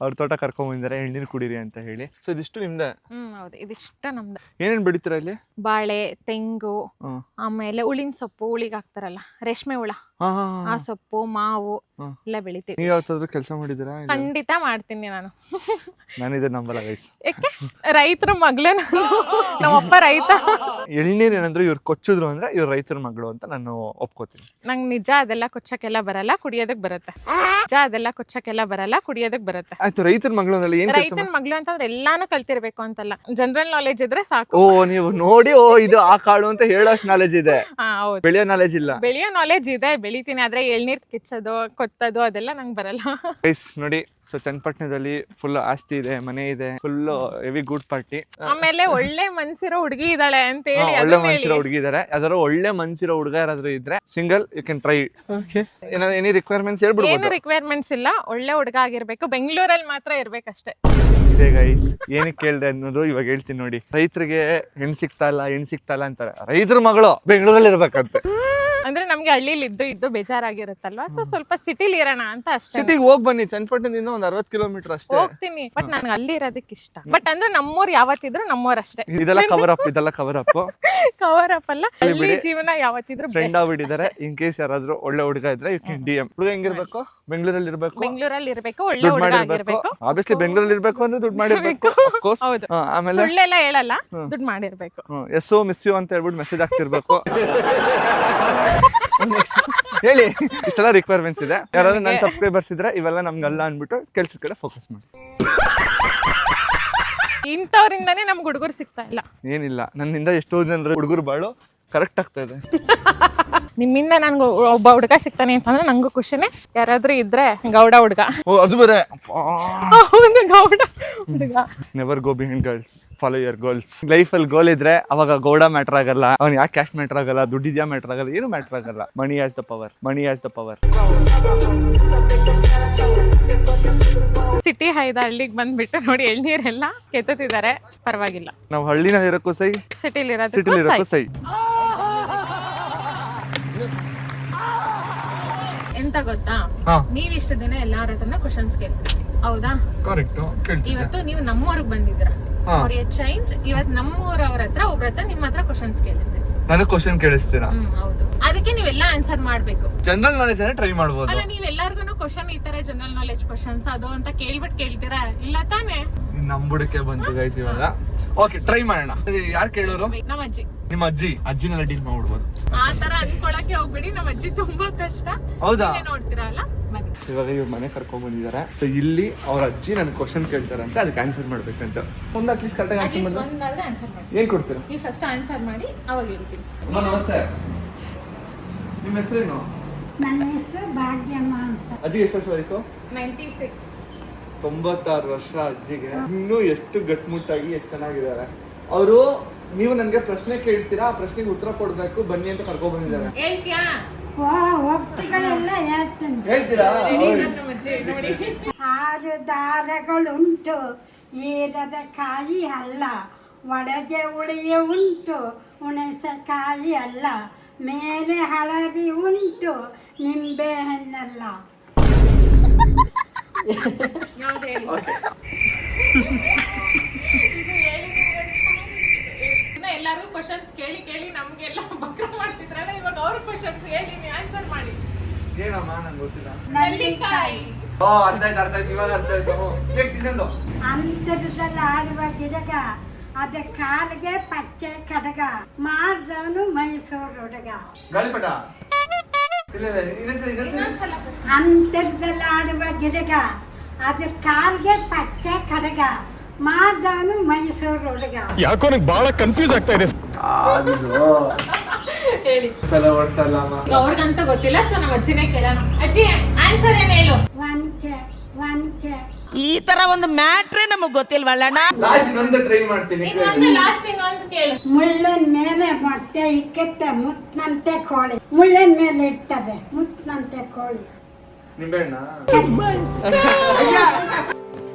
[SPEAKER 1] ಅವ್ರ ತೋಟ ಕರ್ಕೊಂಡ್ ಬಂದಿದ್ದಾರೆ, ಎಳ್ನೀರು ಕುಡೀರಿ ಅಂತ ಹೇಳಿ. ಸೊ ಇದಿಷ್ಟು ನಿಮ್ದೆ?
[SPEAKER 4] ಹೌದು, ಇದಿಷ್ಟ ನಮ್ದು.
[SPEAKER 1] ಏನೇನ್ ಬೆಳಿತೀರಾ ಇಲ್ಲಿ?
[SPEAKER 4] ಬಾಳೆ, ತೆಂಗು, ಆಮೇಲೆ ಉಳಿನ ಸೊಪ್ಪು, ಉಳಿಗೆ ಹಾಕ್ತಾರಲ್ಲ ರೇಷ್ಮೆ ಹುಳ, ಆ ಸೊಪ್ಪು, ಮಾವು ಎಲ್ಲ ಬೆಳಿತೀವಿ.
[SPEAKER 1] ನೀವ್ ಯಾವತ್ತಾದ್ರೂ ಕೆಲಸ ಮಾಡಿದ್ದೀರಾ?
[SPEAKER 4] ಖಂಡಿತ ಮಾಡ್ತೀನಿ ನಾನು.
[SPEAKER 1] ನಾನಿದೆ ನಂಬಲ್ಲ ಗೈಸ್.
[SPEAKER 4] ಯಾಕೆ? ರೈತರ ಮಗಳೇ ನಾನು. ನಮ್ಮಪ್ಪ ರೈತ.
[SPEAKER 1] ಎಳ್ನೀರ್ ಏನಂದ್ರೆ ಇವ್ರು ಕೊಚ್ಚಿದ್ರು ಅಂದ್ರೆ ಇವ್ರು ರೈತರ ಮಗಳು ಅಂತ ನಾನು ಒಪ್ಕೋತೀನಿ.
[SPEAKER 4] ನಂಗೆ ನಿಜ ಅದೆಲ್ಲ ಕೊಚ್ಚಕ್ಕೆಲ್ಲ ಬರಲ್ಲ, ಕುಡಿಯೋದಕ್ ಬರುತ್ತೆ.
[SPEAKER 1] ಆಯ್ತು, ರೈತರ ಮಗಳು ಅಂದ್ರೆ ಏನ್?
[SPEAKER 4] ರೈತನ ಮಗಳು ಅಂತಂದ್ರೆ ಎಲ್ಲಾನು ಕಲ್ತಿರ್ಬೇಕು ಅಂತಲ್ಲ, ಜನರಲ್ ನಾಲೆಜ್ ಇದ್ರೆ ಸಾಕು.
[SPEAKER 1] ಓ, ನೀವು ನೋಡಿ ಇದು ಆ ಕಾಡು ಅಂತ ಹೇಳೋಷ್ಟು ನಾಲೆಜ್ ಇದೆ.
[SPEAKER 4] ಹೌದು.
[SPEAKER 1] ಬೆಳೆಯೋ ನಾಲೆಜ್ ಇಲ್ಲ.
[SPEAKER 4] ಬೆಳೆಯೋ ನಾಲೆಜ್ ಇದೆ, ಬೆಳಿತೀನಿ. ಆದ್ರೆ ಎಳ್ನೀರ್ ಕಿಚ್ಚೋದು, ಕೊತ್ತೋದು ಅದೆಲ್ಲ ನಂಗೆ ಬರಲ್ಲ.
[SPEAKER 1] ಗೈಸ್ ನೋಡಿ, ಸೊ ಚನ್ನಪಟ್ಟಣದಲ್ಲಿ ಫುಲ್ ಆಸ್ತಿ ಇದೆ, ಮನೆ ಇದೆ, ಫುಲ್ ಹೆವಿ ಗುಡ್ ಪಾರ್ಟಿ.
[SPEAKER 4] ಆಮೇಲೆ ಒಳ್ಳೆ ಮನ್ಸಿರೋ ಹುಡುಗಿ ಇದಾಳೆ ಅಂತ ಹೇಳಿ.
[SPEAKER 1] ಒಳ್ಳೆ ಮನ್ಸಿರೋ ಹುಡುಗಿ ಇದಾರೆ. ಯಾವ್ದಾದ್ರು ಒಳ್ಳೆ ಮನ್ಸಿರೋ ಹುಡುಗ ಯಾರಾದ್ರೂ ಇದ್ರೆ ಸಿಂಗಲ್, ಯು ಕ್ಯಾನ್ ಟ್ರೈ. ಏನಾದ್ರು ಎನಿ ರಿಕ್ವೈರ್ಮೆಂಟ್ಸ್ ಹೇಳ್ಬಿಡ್ಬೋದು.
[SPEAKER 4] ಏನು ರಿಕ್ವೈರ್ಮೆಂಟ್ಸ್ ಇಲ್ಲ, ಒಳ್ಳೆ ಹುಡುಗ ಆಗಿರ್ಬೇಕು, ಬೆಂಗಳೂರಲ್ಲಿ ಮಾತ್ರ ಇರ್ಬೇಕಷ್ಟೇ.
[SPEAKER 1] ಇದೆ ಗೈಸ್, ಏನಕ್ಕೆ ಕೇಳ್ದೆ ಅನ್ನೋದು ಇವಾಗ ಹೇಳ್ತೀನಿ ನೋಡಿ. ರೈತರಿಗೆ ಹೆಣ್ ಸಿಗ್ತಾ ಇಲ್ಲ ಅಂತಾರೆ. ರೈತರ ಮಗಳು ಬೆಂಗಳೂರಲ್ಲಿ ಇರ್ಬೇಕಂತೆ.
[SPEAKER 4] ಅಂದ್ರೆ ನಮ್ಗೆ ಹಳ್ಳಿಲಿ ಇದ್ದು ಬೇಜಾರಾಗಿರುತ್ತಲ್ವಾ, ಸೊ ಸ್ವಲ್ಪ ಸಿಟಿಲಿ ಇರೋಣ ಅಂತ ಅಷ್ಟೇ.
[SPEAKER 1] ಸಿಟಿಗೆ ಹೋಗಿ ಬನ್ನಿ, ಚನ್ನಪಟ್ಟಣದಿಂದ ಒಂದು 60 ಕಿಲೋಮೀಟರ್ ಅಷ್ಟೇ.
[SPEAKER 4] ಹೋಗ್ತೀನಿ, ಬಟ್ ನನ್ಗೆ ಅಲ್ಲಿ ಇರೋದಕ್ಕೆ ಇಷ್ಟ. ಬಟ್ ಅಂದ್ರೆ ನಮ್ಮೂರ್ ಯಾವತ್ತಿದ್ರು ನಮ್ಮೂರ್ ಅಷ್ಟೇ.
[SPEAKER 1] ಇದೆಲ್ಲ ಕವರ್ ಅಪ್.
[SPEAKER 4] ಕವರ್ ಅಪ್ ಅಲ್ಲ, ಹಳ್ಳಿ
[SPEAKER 1] ಬಿಡಿ.
[SPEAKER 4] ಜೀವನ ಯಾವತ್ತಿದ್ರು
[SPEAKER 1] ಫ್ರೆಂಡ್ ಆಗ್ಬಿಟ್ಟಿದ್ದಾರೆ. ಇನ್ ಕೇಸ್ ಯಾರಾದ್ರೂ ಒಳ್ಳೆ ಹುಡುಗ ಇದ್ರೆ DM. ಹುಡುಗ ಹೆಂಗಿರ್ಬೇಕು? ಬೆಂಗಳೂರಲ್ಲಿ ಇರ್ಬೇಕು,
[SPEAKER 4] ಬೆಂಗಳೂರಲ್ಲಿ ಇರ್ಬೇಕು, ಒಳ್ಳೆ
[SPEAKER 1] ದುಡ್ಡು
[SPEAKER 4] ಹುಡುಗ
[SPEAKER 1] ಮಾಡಿರ್ಬೇಕು.
[SPEAKER 4] ಆಗಿರ್ಬೇಕು.
[SPEAKER 1] ಆಬ್ವಿಯಸ್ಲಿ ಬೆಂಗಳೂರಲ್ಲಿ ಇರ್ಬೇಕು ಅಂದ್ರೆ ದುಡ್ಡು ಮಾಡಿರ್ಬೇಕು.
[SPEAKER 4] ಹೌದು.
[SPEAKER 1] ಆಮೇಲೆ
[SPEAKER 4] ಸುಳ್ಳೆಲ್ಲ ಹೇಳಲ್ಲ, ದುಡ್ಡು ಮಾಡಿರ್ಬೇಕು.
[SPEAKER 1] ಎಸ್ ಮಿಸ್ ಯು ಅಂತ ಹೇಳ್ಬಿಟ್ಟು ಮೆಸೇಜ್ ಆಗ್ತಿರ್ಬೇಕು. ಹೇಳಿ, ಇಷ್ಟೆಲ್ಲ ರಿಕ್ವೈರ್ಮೆಂಟ್ಸ್ ಇದೆ. ಯಾರಾದ್ರೂ ನನ್ನ ಸಬ್ಸ್ಕ್ರೈಬರ್ಸ್ ಇದ್ರೆ ಇವೆಲ್ಲ ನಮ್ಗಲ್ಲ ಅನ್ಬಿಟ್ಟು ಕೆಲ್ಸದ ಕಡೆ ಫೋಕಸ್ ಮಾಡಿ.
[SPEAKER 4] ಇಂಥವ್ರಿಂದಾನೇ ನಮ್ಗೆ ಹುಡುಗರು ಸಿಗ್ತಾ ಇಲ್ಲ.
[SPEAKER 1] ಏನಿಲ್ಲ, ನನ್ನಿಂದ ಎಷ್ಟೋ ಜನರು ಹುಡುಗರು ಬಾಳು ಕರೆಕ್ಟ್ ಆಗ್ತಾ ಇದೆ.
[SPEAKER 4] ನಿಮ್ಮಿಂದ ನನ್ಗೆ ಒಬ್ಬ ಹುಡುಗ ಸಿಗ್ತಾನೆ ಅಂತಂದ್ರೆ ನಂಗೂ ಖುಷಿನೇ. ಯಾರಾದ್ರೂ ಇದ್ರೆ ಗೌಡ ಹುಡುಗ.
[SPEAKER 1] ಓ ಅದು ಬೇರೆ.
[SPEAKER 4] ಹೌದು, ಗೌಡ ಹುಡುಗ.
[SPEAKER 1] Never go behind girls, follow your goals. ಲೈಫಲ್ಲಿ ಗೋಲ್ ಇದ್ರೆ ಅವಾಗ ಗೌಡ ಮ್ಯಾಟರ್ ಆಗಲ್ಲ, ಅವ್ನು ಯಾಕೆ ಕ್ಯಾಶ್ ಮ್ಯಾಟರ್ ಆಗಲ್ಲ, ದುಡ್ಡಿದ್ಯಾ ಮ್ಯಾಟರ್ ಆಗಲ್ಲ, ಏನು ಮ್ಯಾಟರ್ ಆಗಲ್ಲ. Money has the power, money has the power.
[SPEAKER 4] City ಹೈದ ಹಳ್ಳಿಗೆ ಬಂದ್ಬಿಟ್ಟು ನೋಡಿ ಎಳ್ನೀರೆಲ್ಲ ಕೆತ್ತಿದ್ದಾರೆ, ಪರವಾಗಿಲ್ಲ.
[SPEAKER 1] ನಾವು ಹಳ್ಳಿನಲ್ಲಿ ಇರೋಕ್ಕೂ ಸೈ,
[SPEAKER 4] ಸಿಟಿಲಿ
[SPEAKER 1] ಸಿಟಿಲಿ ಇರೋಕ್ಕೂ ಸೈ.
[SPEAKER 4] ಎಂತ ಗೊತ್ತಾ,
[SPEAKER 1] ಹಾ.
[SPEAKER 4] ನೀವಿಷ್ಟು ದಿನ ಎಲ್ಲಾರ ಹತ್ರನ ಕ್ವಶನ್ಸ್ ಕೇಳ್ತೀರಿ, ಹೌದಾ?
[SPEAKER 1] ಕರೆಕ್ಟ್.
[SPEAKER 4] ಇವತ್ತು ನೀವು ನಮ್ಮೂರಿಗೆ ಬಂದಿದ್ರ,
[SPEAKER 1] ಹಾ.
[SPEAKER 4] ಫಾರ್ ಎ ಚೇಂಜ್ ಇವತ್ತು ನಮ್ಮೂರವ್ರ ಹತ್ರ ಒಬ್ರ ಹತ್ರ ನಿಮ್ಮ ಹತ್ರ ಕ್ವಶನ್ಸ್ ಕೇಳಿಸ್ತೀವಿ.
[SPEAKER 1] ನನಗೆ ಕ್ವಶನ್ ಕೇಳಿಸ್ತೀರಾ?
[SPEAKER 4] ಹೌದು. ಅದಕ್ಕೆ ನೀವೆಲ್ಲ ಆನ್ಸರ್ ಮಾಡ್ಬೇಕು.
[SPEAKER 1] ಜನರಲ್ ನಾಲೆಜ್ ಅಂದ್ರೆ ಟ್ರೈ ಮಾಡ್ಬೋದು.
[SPEAKER 4] ಅಲ್ಲ, ನೀವೆಲ್ಲರಿಗೂ ಕ್ವಶನ್ ಈ ತರ ಜನರಲ್ ನಾಲೆಜ್ ಕ್ವಶನ್ಸ್ ಅದು ಅಂತ ಕೇಳ್ಬಿಟ್ಟು ಕೇಳ್ತೀರಾ? ಇಲ್ಲ ತಾನೇ?
[SPEAKER 1] ನಂಬುಡಕ್ಕೆ ಬಂತು ಗೈಸ್ ಇವಾಗ. ಓಕೆ, ಟ್ರೈ ಮಾಡೋಣ. ಯಾರು ಕೇಳೋರು?
[SPEAKER 4] ನಮ್ಮ ಅಜ್ಜಿ.
[SPEAKER 1] ನಿಮ್ಮ ಅಜ್ಜಿನೆಲ್ಲ ಡೀಲ್ ಮಾಡ್ಬಿಡ್ಬೋದು.
[SPEAKER 4] ಆ ತರ ಅನ್ಕೊಳಕ್ಕೆ ಹೋಗ್ಬೇಡಿ, ನಮ್ಮ ಅಜ್ಜಿ ತುಂಬಾ ಕಷ್ಟ.
[SPEAKER 1] ಹೌದಾ?
[SPEAKER 4] ನೀವೇ ನೋಡ್ತೀರಾ ಅಲ್ಲ, ಬನ್ನಿ.
[SPEAKER 1] ಇವಾಗ ಇವ್ರ ಮನೆ ಕರ್ಕೊಂಡ್ ಬಂದಿದ್ದಾರೆ. ಸೊ ಇಲ್ಲಿ ಅವ್ರ ಅಜ್ಜಿ ನನ್ ಕ್ವಶನ್ ಕೇಳ್ತಾರಂತೆ, ಅದಕ್ಕೆ ಆನ್ಸರ್ ಮಾಡ್ಬೇಕಂತ. ಒಂದು ಅಟ್ಲೀಸ್ಟ್ ಕರೆಕ್ಟಾಗಿ ಆನ್ಸರ್ ಮಾಡಿ.
[SPEAKER 4] ಒಂದಾದ್ರೆ ಆನ್ಸರ್ ಮಾಡಿ.
[SPEAKER 1] ಏನ್ ಕೊಡ್ತೀರಾ?
[SPEAKER 4] ನೀವು ಫಸ್ಟ್ ಆನ್ಸರ್ ಮಾಡಿ, ಅವಾಗ ಹೇಳ್ತೀನಿ.
[SPEAKER 1] ಅಮ್ಮ ನಮಸ್ತೆ, ನಿಮ್ಮ ಹೆಸರೇನು?
[SPEAKER 2] ನನ್ನ ಹೆಸರು ಭಾಗ್ಯಮ್ಮ ಅಂತ.
[SPEAKER 1] ಅಜ್ಜಿಗೆ ಎಷ್ಟು ವರ್ಷ ವಯಸ್ಸು?
[SPEAKER 4] 96.
[SPEAKER 1] 96 ವರ್ಷ ಅಜ್ಜಿಗೆ. ಇನ್ನೂ ಎಷ್ಟು ಗಟ್ಮುಟ್ಟಾಗಿ ಎಷ್ಟು ಚೆನ್ನಾಗಿದ್ದಾರೆ ಅವರು. ನೀವು ನನ್ಗೆ ಪ್ರಶ್ನೆ ಕೇಳ್ತೀರಾ, ಆ ಪ್ರಶ್ನೆಗೆ ಉತ್ತರ ಕೊಡ್ಬೇಕು, ಬನ್ನಿ ಅಂತ ಕರ್ಕೊಂಡ್ ಬಂದಿದ್ದಾರೆ.
[SPEAKER 4] ಹೇಳ್ತೀಯಾ?
[SPEAKER 2] ಒಪ್ಪಿಗಳೆಲ್ಲ ಹೇಳ್ತೇನೆ.
[SPEAKER 1] ಹೇಳ್ತೀರಾ?
[SPEAKER 4] ನಮ್ಮ ಅಜ್ಜಿ ನೋಡಿ.
[SPEAKER 2] 6 ದಾರಗಳುಂಟು, ಏರದ ಕಾಯಿ ಅಲ್ಲ, ಒಳಗೆ ಉಳಿಯ ಉಂಟು, ಹುಣಸೆಕಾಯಿ ಅಲ್ಲ, ಮೇಲೆ ಹಳದಿ ಉಂಟು, ನಿಂಬೆ ಹಣ್ಣಲ್ಲ.
[SPEAKER 4] ಯಾವ್ದು ಹೇಳಿ? ಇದು ಹೇಳಿದ್ರೆ ಎಲ್ಲರೂ ಕ್ವಶನ್ಸ್ ಕೇಳಿ ಕೇಳಿ ನಮ್ಗೆಲ್ಲ ಬಕ್ರ ಮಾಡ್ತಿದ್ರಲ್ಲ, ಇವಾಗ ಅವ್ರ ಕ್ವಶನ್ಸ್ ಹೇಳಿ ಆನ್ಸರ್ ಮಾಡಿ.
[SPEAKER 1] ಏನಮ್ಮ, ನಂಗೆ ಗೊತ್ತಿಲ್ಲ.
[SPEAKER 4] ನೆಲ್ಲಿಕಾಯಿ.
[SPEAKER 1] ಓ, ಅರ್ಥ ಆಯ್ತು, ಇವಾಗ ಅರ್ಥ ಆಯ್ತು. ನೆಕ್ಸ್ಟ್ ಇನ್ನೊಂದು.
[SPEAKER 2] ಅಂತರದಲ್ಲಿ ಆಡುವ ಗಿಡಗ, ಅದ ಕಾಲಿಗೆ ಪಚ್ಚೆ ಕಡಗ, ಮಾಡ್ದವನು ಮೈಸೂರು ಹುಡುಗ.
[SPEAKER 1] ಗಾಳಿಪಟ. ಇಲ್ಲ ಇಲ್ಲ,
[SPEAKER 4] ಇನ್ನೊಂದ್ಸಲ.
[SPEAKER 2] ಅಂತರದಲ್ಲಿ ಆಡುವ ಗಿಡಗ, ಅದ್ರ ಕಾಲ್ಗೆ ಪಚ್ಚೆ ಕಡಗ, ಮಾಡ್ದವನು ಮೈಸೂರು ಹುಡುಗ.
[SPEAKER 5] ಯಾಕೋ ನನಗೆ ಬಹಳ ಕನ್ಫ್ಯೂಸ್ ಆಗ್ತಾ ಇದೆ.
[SPEAKER 4] ಹೇಳಿ. ಅವ್ರಿಗಂತ ಗೊತ್ತಿಲ್ಲ, ಸೊ ನಮ್ಮ ಅಜ್ಜಿನೇ ಕೇಳೋಣ. ಅಜ್ಜಿ ಆನ್ಸರ್ ಏನ್ ಹೇಳು?
[SPEAKER 2] ಒನ್ಕೆ ಒನ್ಕೆ.
[SPEAKER 6] ಈ ತರ ಒಂದು ಮ್ಯಾಟ್ರೇ ನಮಗ್ ಗೊತ್ತಿಲ್ವಲ್ಲಣ್ಣ.
[SPEAKER 1] ಲಾಸ್ಟ್ ಇನ್ನೊಂದು ಟ್ರೈ ಮಾಡ್ತೀನಿ.
[SPEAKER 4] ಇನ್ನೊಂದು ಲಾಸ್ಟ್ ಇನ್ನೊಂದು ಕೇಳು.
[SPEAKER 2] ಮುಳ್ಳಿನ ಮೇಲೆ ಮೊಟ್ಟೆ ಇಕ್ಕತ್ತೆ, ಮುತ್ತಂತೆ ಕೋಳಿ. ಮುಳ್ಳಿನ ಮೇಲೆ ಇರ್ತದೆ, ಮುತ್ತಂತೆ ಕೋಳಿ.
[SPEAKER 1] ನಿಂಬೆಹಣ್ಣ.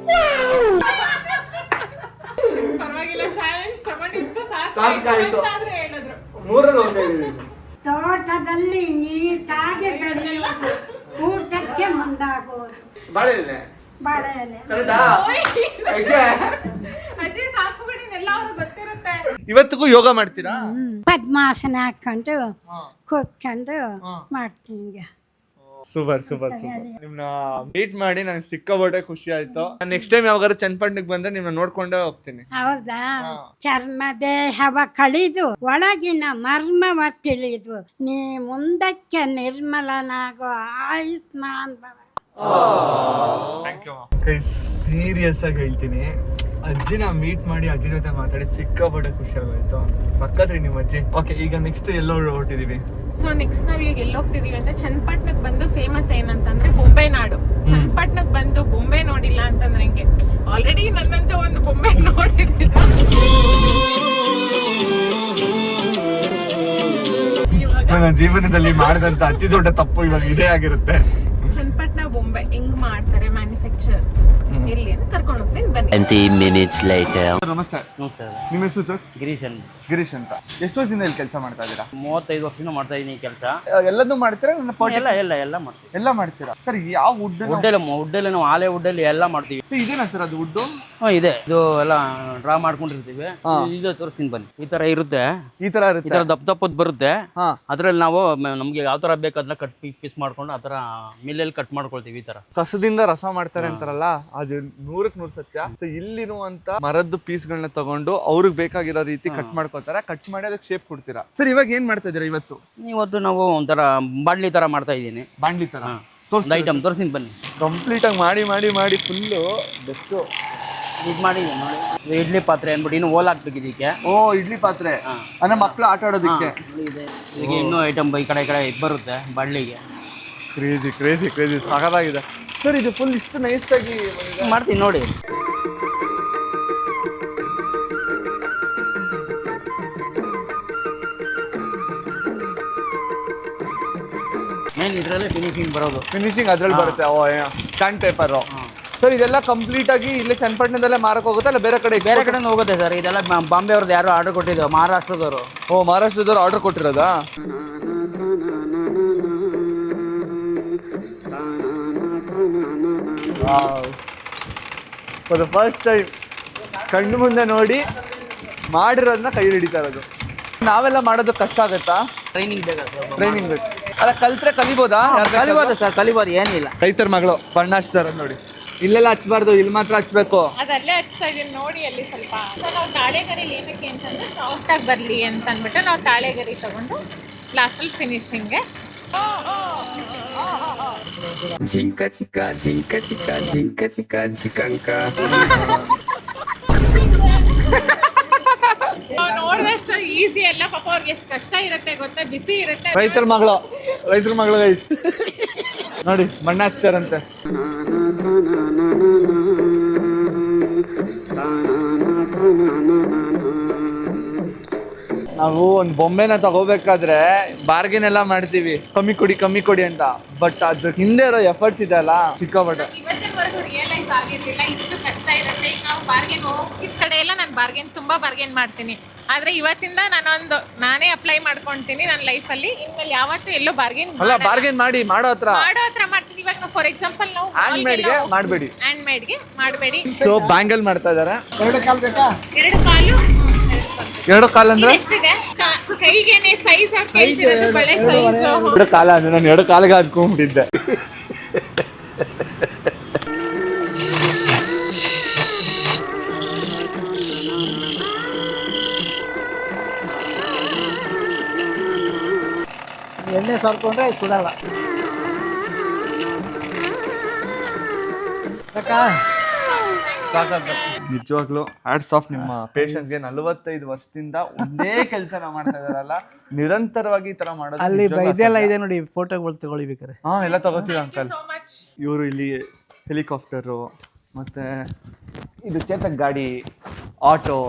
[SPEAKER 4] ಪರವಾಗಿಲ್ಲ, ಚಾಲೆಂಜ್ ತಗೊಂಡಿದ್ದು
[SPEAKER 1] ಸಾಕಾಯ್ತು.
[SPEAKER 4] ಆದ್ರೆ ಹೇಳಿದ್ರು.
[SPEAKER 1] ಮೂರಲ್ಲಿ ಒಂದು ಹೇಳಿದ್ದೀನಿ.
[SPEAKER 2] ತೋಟದಲ್ಲಿ ನೀಟಾಗಿ ಬೆಳೆಯುವುದು, ಊಟಕ್ಕೆ ಮುಂದಾಗುವುದು.
[SPEAKER 1] ಬಾಳೆ ಎಲೆ.
[SPEAKER 2] ಬಾಳೆ ಎಲೆ.
[SPEAKER 1] ಕರೆಕ್ಟಾ?
[SPEAKER 4] ಅಜ್ಜಿ ಸಾಕು ಬಿಡಿ, ಎಲ್ಲರೂ ಗೊತ್ತಿರುತ್ತೆ.
[SPEAKER 1] ಇವತ್ತಿಗೂ ಯೋಗ ಮಾಡ್ತೀರಾ?
[SPEAKER 2] ಪದ್ಮಾಸನ ಹಾಕೊಂಡು ಕೂತ್ಕೊಂಡು ಮಾಡ್ತೀನಿ. ಈಗ
[SPEAKER 1] ಸೂಪರ್ ಸೂಪರ್ ಸೂಪರ್. ನಿಮ್ನ ಮೀಟ್ ಮಾಡಿ ನನಗೆ ಸಿಕ್ಕಾಪಟ್ಟೆ ಖುಷಿ ಆಯ್ತು. ನೆಕ್ಸ್ಟ್ ಟೈಮ್ ಯಾವಾಗಾರು ಚನ್ನಪಟ್ಟಣಕ್ಕೆ ಬಂದ್ರೆ ನಿಮ್ನ ನೋಡ್ಕೊಂಡೇ ಹೋಗ್ತೀನಿ.
[SPEAKER 2] ಹೌದಾ? ಚರ್ಮ ದೇಹವ ಕಳಿದು ಒಳಗಿನ ಮರ್ಮವ ತಿಳಿದು, ನೀ ಮುಂದಕ್ಕೆ ನಿರ್ಮಲನಾಗೋ ಆಯುಷ್ಮಾನ್ ಭವ.
[SPEAKER 1] ಸೀರಿಯಸ್ ಆಗಿ ಹೇಳ್ತೀನಿ, ಅಜ್ಜಿನ ಮೀಟ್ ಮಾಡಿ ಅಜ್ಜಿ ಜೊತೆ ಮಾತಾಡಿ ಸಿಕ್ಕಾಪಟ್ಟೆ ಖುಷಿ ಆಗೋಯ್ತು. ಸಕ್ಕತ್ರಿ ನಿಮ್ಮ ಅಜ್ಜಿ. ಓಕೆ, ಈಗ ನೆಕ್ಸ್ಟ್ ಎಲ್ಲೋ ಹೊರಟಿದೀವಿ.
[SPEAKER 4] ಸೊ ನೆಕ್ಸ್ಟ್ ನಾವ್ ಈಗ ಎಲ್ಲಿ ಹೋಗ್ತಿದೀವಿ ಅಂತ, ಚನ್ನಪಟ್ಟಣಕ್ಕೆ ಬಂದು ಫೇಮಸ್ ಏನಂತಂದ್ರೆ ಬೊಂಬೆ ನಾಡು. ಚನ್ನಪಟ್ಟಣಕ್ಕೆ ಬಂದು ಬೊಂಬೆ ನೋಡಿಲ್ಲ ಅಂತಂದ್ರೆ ಹೆಂಗೆ? ಆಲ್ರೆಡಿ ನನ್ನಂತ ಒಂದು ಬೊಂಬೆ ನೋಡಿದ್ದೀರ.
[SPEAKER 1] ನನ್ನ ಜೀವನದಲ್ಲಿ ಮಾಡಿದಂತ ಅತಿ ದೊಡ್ಡ ತಪ್ಪು ಇವಾಗ ಇದೇ ಆಗಿರುತ್ತೆ.
[SPEAKER 4] ಚನ್ನಪಟ್ಟಣ ಬೊಂಬೆ ಹೆಂಗ್ ಮಾಡ್ತಾರೆ ಮ್ಯಾನುಫ್ಯಾಕ್ಚರ್ ಎಲ್ಲಿ ಅಂತ ಕರ್ಕೊಂಡು ಹೋಗ್ತೀನಿ, ಬನ್ನಿ.
[SPEAKER 3] 20 minutes later.
[SPEAKER 1] ನಮಸ್ತೆ.
[SPEAKER 9] ನಮಸ್ತೆ
[SPEAKER 1] ನಿಮ್ಮ ಹೆಸರು ಸರ್?
[SPEAKER 9] ಗಿರೀಶ್ ಅಂತ.
[SPEAKER 1] ಗಿರೀಶ್ ಅಂತ. ಎಷ್ಟು ವರ್ಷದಿಂದ ಇಲ್ಲಿ ಕೆಲಸ ಮಾಡ್ತಾ ಇದ್ದೀರಾ?
[SPEAKER 9] 35 ವರ್ಷದಿಂದ ಮಾಡ್ತಾ ಇದ್ದೀನಿ ಕೆಲಸ.
[SPEAKER 1] ಎಲ್ಲದೂ ಮಾಡ್ತೀರಾ?
[SPEAKER 9] ಎಲ್ಲ ಮಾಡ್ತೀವಿ.
[SPEAKER 1] ಎಲ್ಲ ಮಾಡ್ತೀರಾ ಸರ್? ಯಾವ
[SPEAKER 9] ವುಡ್ಡಲ್ಲಿ ನಾವು ಆಲೆ ವುಡ್ಡಲ್ಲಿ ಎಲ್ಲ ಮಾಡ್ತೀವಿ.
[SPEAKER 1] ಸರ್ ಇದೇನಾ ಸರ್ ಅದು ವುಡ್ಡು?
[SPEAKER 9] ಇದೆ, ಇದು ಎಲ್ಲ ಡ್ರಾ ಮಾಡ್ಕೊಂಡಿರ್ತೀವಿ. ಇದು ತೋರಿಸ್ತೀನಿ ಬನ್ನಿ. ಈ ತರ ಇರುತ್ತೆ,
[SPEAKER 1] ಈ ತರ ಇರುತ್ತೆ,
[SPEAKER 9] ಈ ತರ ದಪ್ಪದ್ ಬರುತ್ತೆ. ಅದ್ರಲ್ಲಿ ನಾವು ನಮ್ಗೆ ಯಾವ ತರ ಬೇಕು ಅದನ್ನ ಕಟ್ ಪೀಸ್ ಮಾಡ್ಕೊಂಡು ಆ ತರ ಮಿಲ್ಲಲ್ಲಿ ಕಟ್ ಮಾಡ್ಕೊಳ್ತೀವಿ. ಈ ತರ
[SPEAKER 1] ಕಸದಿಂದ ರಸ ಮಾಡ್ತಾರೆ ಅಂತಾರಲ್ಲ, ಅದು 100% ಸತ್ಯ. ಸೊ ಇಲ್ಲಿರುವಂತ ಮರದ್ದು ಪೀಸ್ಗಳನ್ನ ತಗೊಂಡು ಅವ್ರಿಗೆ ಬೇಕಾಗಿರೋ ರೀತಿ ಕಟ್ ಮಾಡ್ಕೋತಾರೆ. ಕಟ್ ಮಾಡಿ ಅದಕ್ಕೆ ಶೇಪ್ ಕೊಡ್ತೀರಾ. ಸರ್ ಇವಾಗ ಏನ್ ಮಾಡ್ತಾ ಇದೀರಾ ಇವತ್ತು?
[SPEAKER 9] ಇವತ್ತು ನಾವು ಒಂಥರ ಬಾಣ್ಲಿ ತರ ಮಾಡ್ತಾ ಇದ್ದೀನಿ.
[SPEAKER 1] ಬಾಣ್ಲಿ ತರ
[SPEAKER 9] ಐಟಮ್ ತೋರಿಸ್ತೀನಿ ಬನ್ನಿ.
[SPEAKER 1] ಕಂಪ್ಲೀಟ್ ಆಗಿ ಮಾಡಿ ಫುಲ್ಲು ಬೆಸ್ಟ್
[SPEAKER 9] ಇದು ಮಾಡಿ ನೋಡಿ. ಇಡ್ಲಿ ಪಾತ್ರೆ ಅಂದ್ಬಿಟ್ಟು ಇನ್ನು ಓಲ್ ಹಾಕ್ಬೇಕು ಇದಕ್ಕೆ.
[SPEAKER 1] ಓ, ಇಡ್ಲಿ ಪಾತ್ರೆ ಅಂದ್ರೆ ಮಕ್ಳು ಆಟ ಆಡೋದಕ್ಕೆ.
[SPEAKER 9] ಇದಕ್ಕೆ ಇನ್ನೂ ಐಟಮ್ ಈ ಕಡೆ ಬರುತ್ತೆ ಬಾಣ್ಲಿಗೆ.
[SPEAKER 1] ಕ್ರೇಜಿ ಸಖತ್ತಾಗಿದೆ ಸರ್. ಇದು ಫುಲ್ ಇಷ್ಟು ನೈಸ್ ಆಗಿ
[SPEAKER 9] ಮಾಡ್ತೀನಿ ನೋಡಿ. ಮೇನ್ ಇದರಲ್ಲೇ ಫಿನಿಶಿಂಗ್ ಬರೋದು.
[SPEAKER 1] ಫಿನಿಶಿಂಗ್ ಅದ್ರಲ್ಲಿ ಬರುತ್ತೆ. Sand paper. ಸರ್ ಇದೆಲ್ಲ ಕಂಪ್ಲೀಟ್ ಆಗಿ ಇಲ್ಲೇ ಚನ್ನಪಟ್ಟಣದಲ್ಲೇ ಮಾರಕ್ ಹೋಗುತ್ತೆ ಅಲ್ಲ ಬೇರೆ ಕಡೆ
[SPEAKER 9] ಹೋಗುತ್ತೆ ಸರ್? ಇದೆಲ್ಲ ಬಾಂಬೆ ಅವ್ರದ್ದು ಯಾರು ಆರ್ಡರ್ ಕೊಟ್ಟಿದ್ದು, ಮಹಾರಾಷ್ಟ್ರದವರು.
[SPEAKER 1] ಓ, ಮಹಾರಾಷ್ಟ್ರದವ್ರು ಆರ್ಡರ್ ಕೊಟ್ಟಿರೋದಾ? ಫಾರ್ ದ ಫಸ್ಟ್ ಟೈಮ್ ಕಣ್ಣು ಮುಂದೆ ನೋಡಿ ಮಾಡಿರೋದನ್ನ ಕೈ ಹಿಡಿತಾ ಇರೋದು. ನಾವೆಲ್ಲ ಮಾಡೋದು ಕಷ್ಟ ಆಗತ್ತಾ?
[SPEAKER 9] ಟ್ರೈನಿಂಗ್ ಬೇಕು.
[SPEAKER 1] ಅಲ್ಲ ಕಲ್ತ್ರೆ ಕಲಿಬೋದಾ?
[SPEAKER 9] ಕಲಿಬೋದು ಸರ್, ಕಲಿಬೋದು, ಏನಿಲ್ಲ.
[SPEAKER 1] ರೈತರ ಮಗಳು ಬಣ್ಣ ಹಚ್ತಾರ ನೋಡಿ. ಇಲ್ಲೆಲ್ಲ ಹಚ್ಬಾರ್ದು, ಇಲ್ಲಿ ಮಾತ್ರ ಹಚ್ಬೇಕು.
[SPEAKER 4] ಅದಲ್ಲೇ ಹಚ್ತಾ ಇದೀನಿ ನೋಡಿ ಅಲ್ಲಿ ಸ್ವಲ್ಪ. ಸೊ ನಾವು ತಾಳೆಗರಿ ಏನಕ್ಕೆ ಅಂತಂದ್ರೆ ಸಾಫ್ಟ್ ಆಗಿ ಬರ್ಲಿ ಅಂತ ಅಂದ್ಬಿಟ್ಟು ನಾವು ತಾಳೆಗರಿ ತಗೊಂಡು ಲಾಸ್ಟಲ್ಲಿ ಫಿನಿಶಿಂಗ್ಗೆ ನೋಡಿದಷ್ಟು ಈಸಿ ಅಲ್ಲ ಪಾಪ. ಅವ್ರಿಗೆ ಎಷ್ಟು ಕಷ್ಟ ಇರುತ್ತೆ ಗೊತ್ತಾ, ಬಿಸಿ ಇರುತ್ತೆ.
[SPEAKER 1] ರೈತರ ಮಗಳು ಗೈಸ್ ನೋಡಿ ಬಣ್ಣ ಹಚ್ತಾರಂತೆ. ನಾವು ಒಂದು ಬೊಂಬೆನ ತಗೋಬೇಕಾದ್ರೆ ಬಾರ್ಗೇನ್ ಎಲ್ಲ ಮಾಡ್ತೀವಿ, ಕಮ್ಮಿ ಕೊಡಿ ಅಂತ. ಬಟ್ ಅದ್ರ ಹಿಂದೆ ಇರೋ ಎಫರ್ಟ್ಸ್ ಇದೆ ಅಲ್ಲ, ಸಿಕ್ಕಾಪಟ್ಟೆ.
[SPEAKER 4] ಇವತ್ತಿನವರೆಗೂ ರಿಯಲೈಸ್ ಆಗಿರ್ಲಿಲ್ಲ ಇಷ್ಟು ಕಷ್ಟ ಇರುತ್ತೆ. ಈಗ ನಾವು ಬಾರ್ಗೇನ್ ಹೋಗಿದ ಕಡೆ ಎಲ್ಲ ನಾನು ತುಂಬಾ ಬಾರ್ಗೇನ್ ಮಾಡ್ತೀನಿ. ಆದ್ರೆ ಇವತ್ತಿಂದ ನಾನೇ ಅಪ್ಲೈ ಮಾಡ್ಕೊಂತೀನಿ ನನ್ನ ಲೈಫಲ್ಲಿ. ಇನ್ಮೇಲೆ ಯಾವತ್ತೂ ಎಲ್ಲೋ
[SPEAKER 1] ಬಾರ್ಗೇನ್ ಮಾಡಿ ಮಾಡೋ ಹತ್ರ
[SPEAKER 4] ಮಾಡ್ತೀನಿ. ಇವಾಗ ಫಾರ್ ಎಕ್ಸಾಂಪಲ್ ನಾವು
[SPEAKER 1] ಹ್ಯಾಂಡ್ಮೇಡ್ಗೆ
[SPEAKER 4] ಮಾಡಬೇಡಿ.
[SPEAKER 1] ಸೊ ಬ್ಯಾಂಗಲ್ ಮಾಡ್ತಾ ಇದಾರೆ.
[SPEAKER 4] 2 ಕಾಲು
[SPEAKER 1] 2 ಕಾಲು ಅಂದ್ರೆ
[SPEAKER 4] ಎಷ್ಟಿದೆ? ಕೈಗೇನೆ ಸೈಜ್ ಹಾಕಿರೋದು ಬಳೆ ಸೈಜ್.
[SPEAKER 1] 2 ಕಾಲ ಅಂದ್ರೆ ನಾನು 2 ಕಾಲಿಗೆ ಅದ್ಕೊಂಡ್ಬಿಟ್ಟಿದ್ದೆ.
[SPEAKER 6] ಎಣ್ಣೆ ಸರ್ಕೊಂಡ್ರೆ ಸುಡಲ್ಲ.
[SPEAKER 1] ನಿಜವಾಗ್ಲೂ ಹ್ಯಾಟ್ಸ್ ಆಫ್ ನಿಮ್ಮ ಪೇಷನ್ಸ್ಗೆ. 45 ವರ್ಷದಿಂದ ಒಂದೇ ಕೆಲಸನ ಮಾಡ್ತಾ ಇದಾರಲ್ಲ, ನಿರಂತರವಾಗಿ ಈ ತರ ಮಾಡೋದು.
[SPEAKER 6] ಅಲ್ಲಿ ಇದೆಲ್ಲ ಇದೆ ನೋಡಿ, ಫೋಟೋಗಳು ತಗೊಳ್ಬೇಕಾರೆ.
[SPEAKER 1] ಎಲ್ಲ ತಗೋತೀವಿ ಅಂಕಲ್. ಇವರು ಇಲ್ಲಿ ಹೆಲಿಕಾಪ್ಟರು ಮತ್ತೆ ಇದು ಚೇತಕ್ ಗಾಡಿ, ಆಟೋ,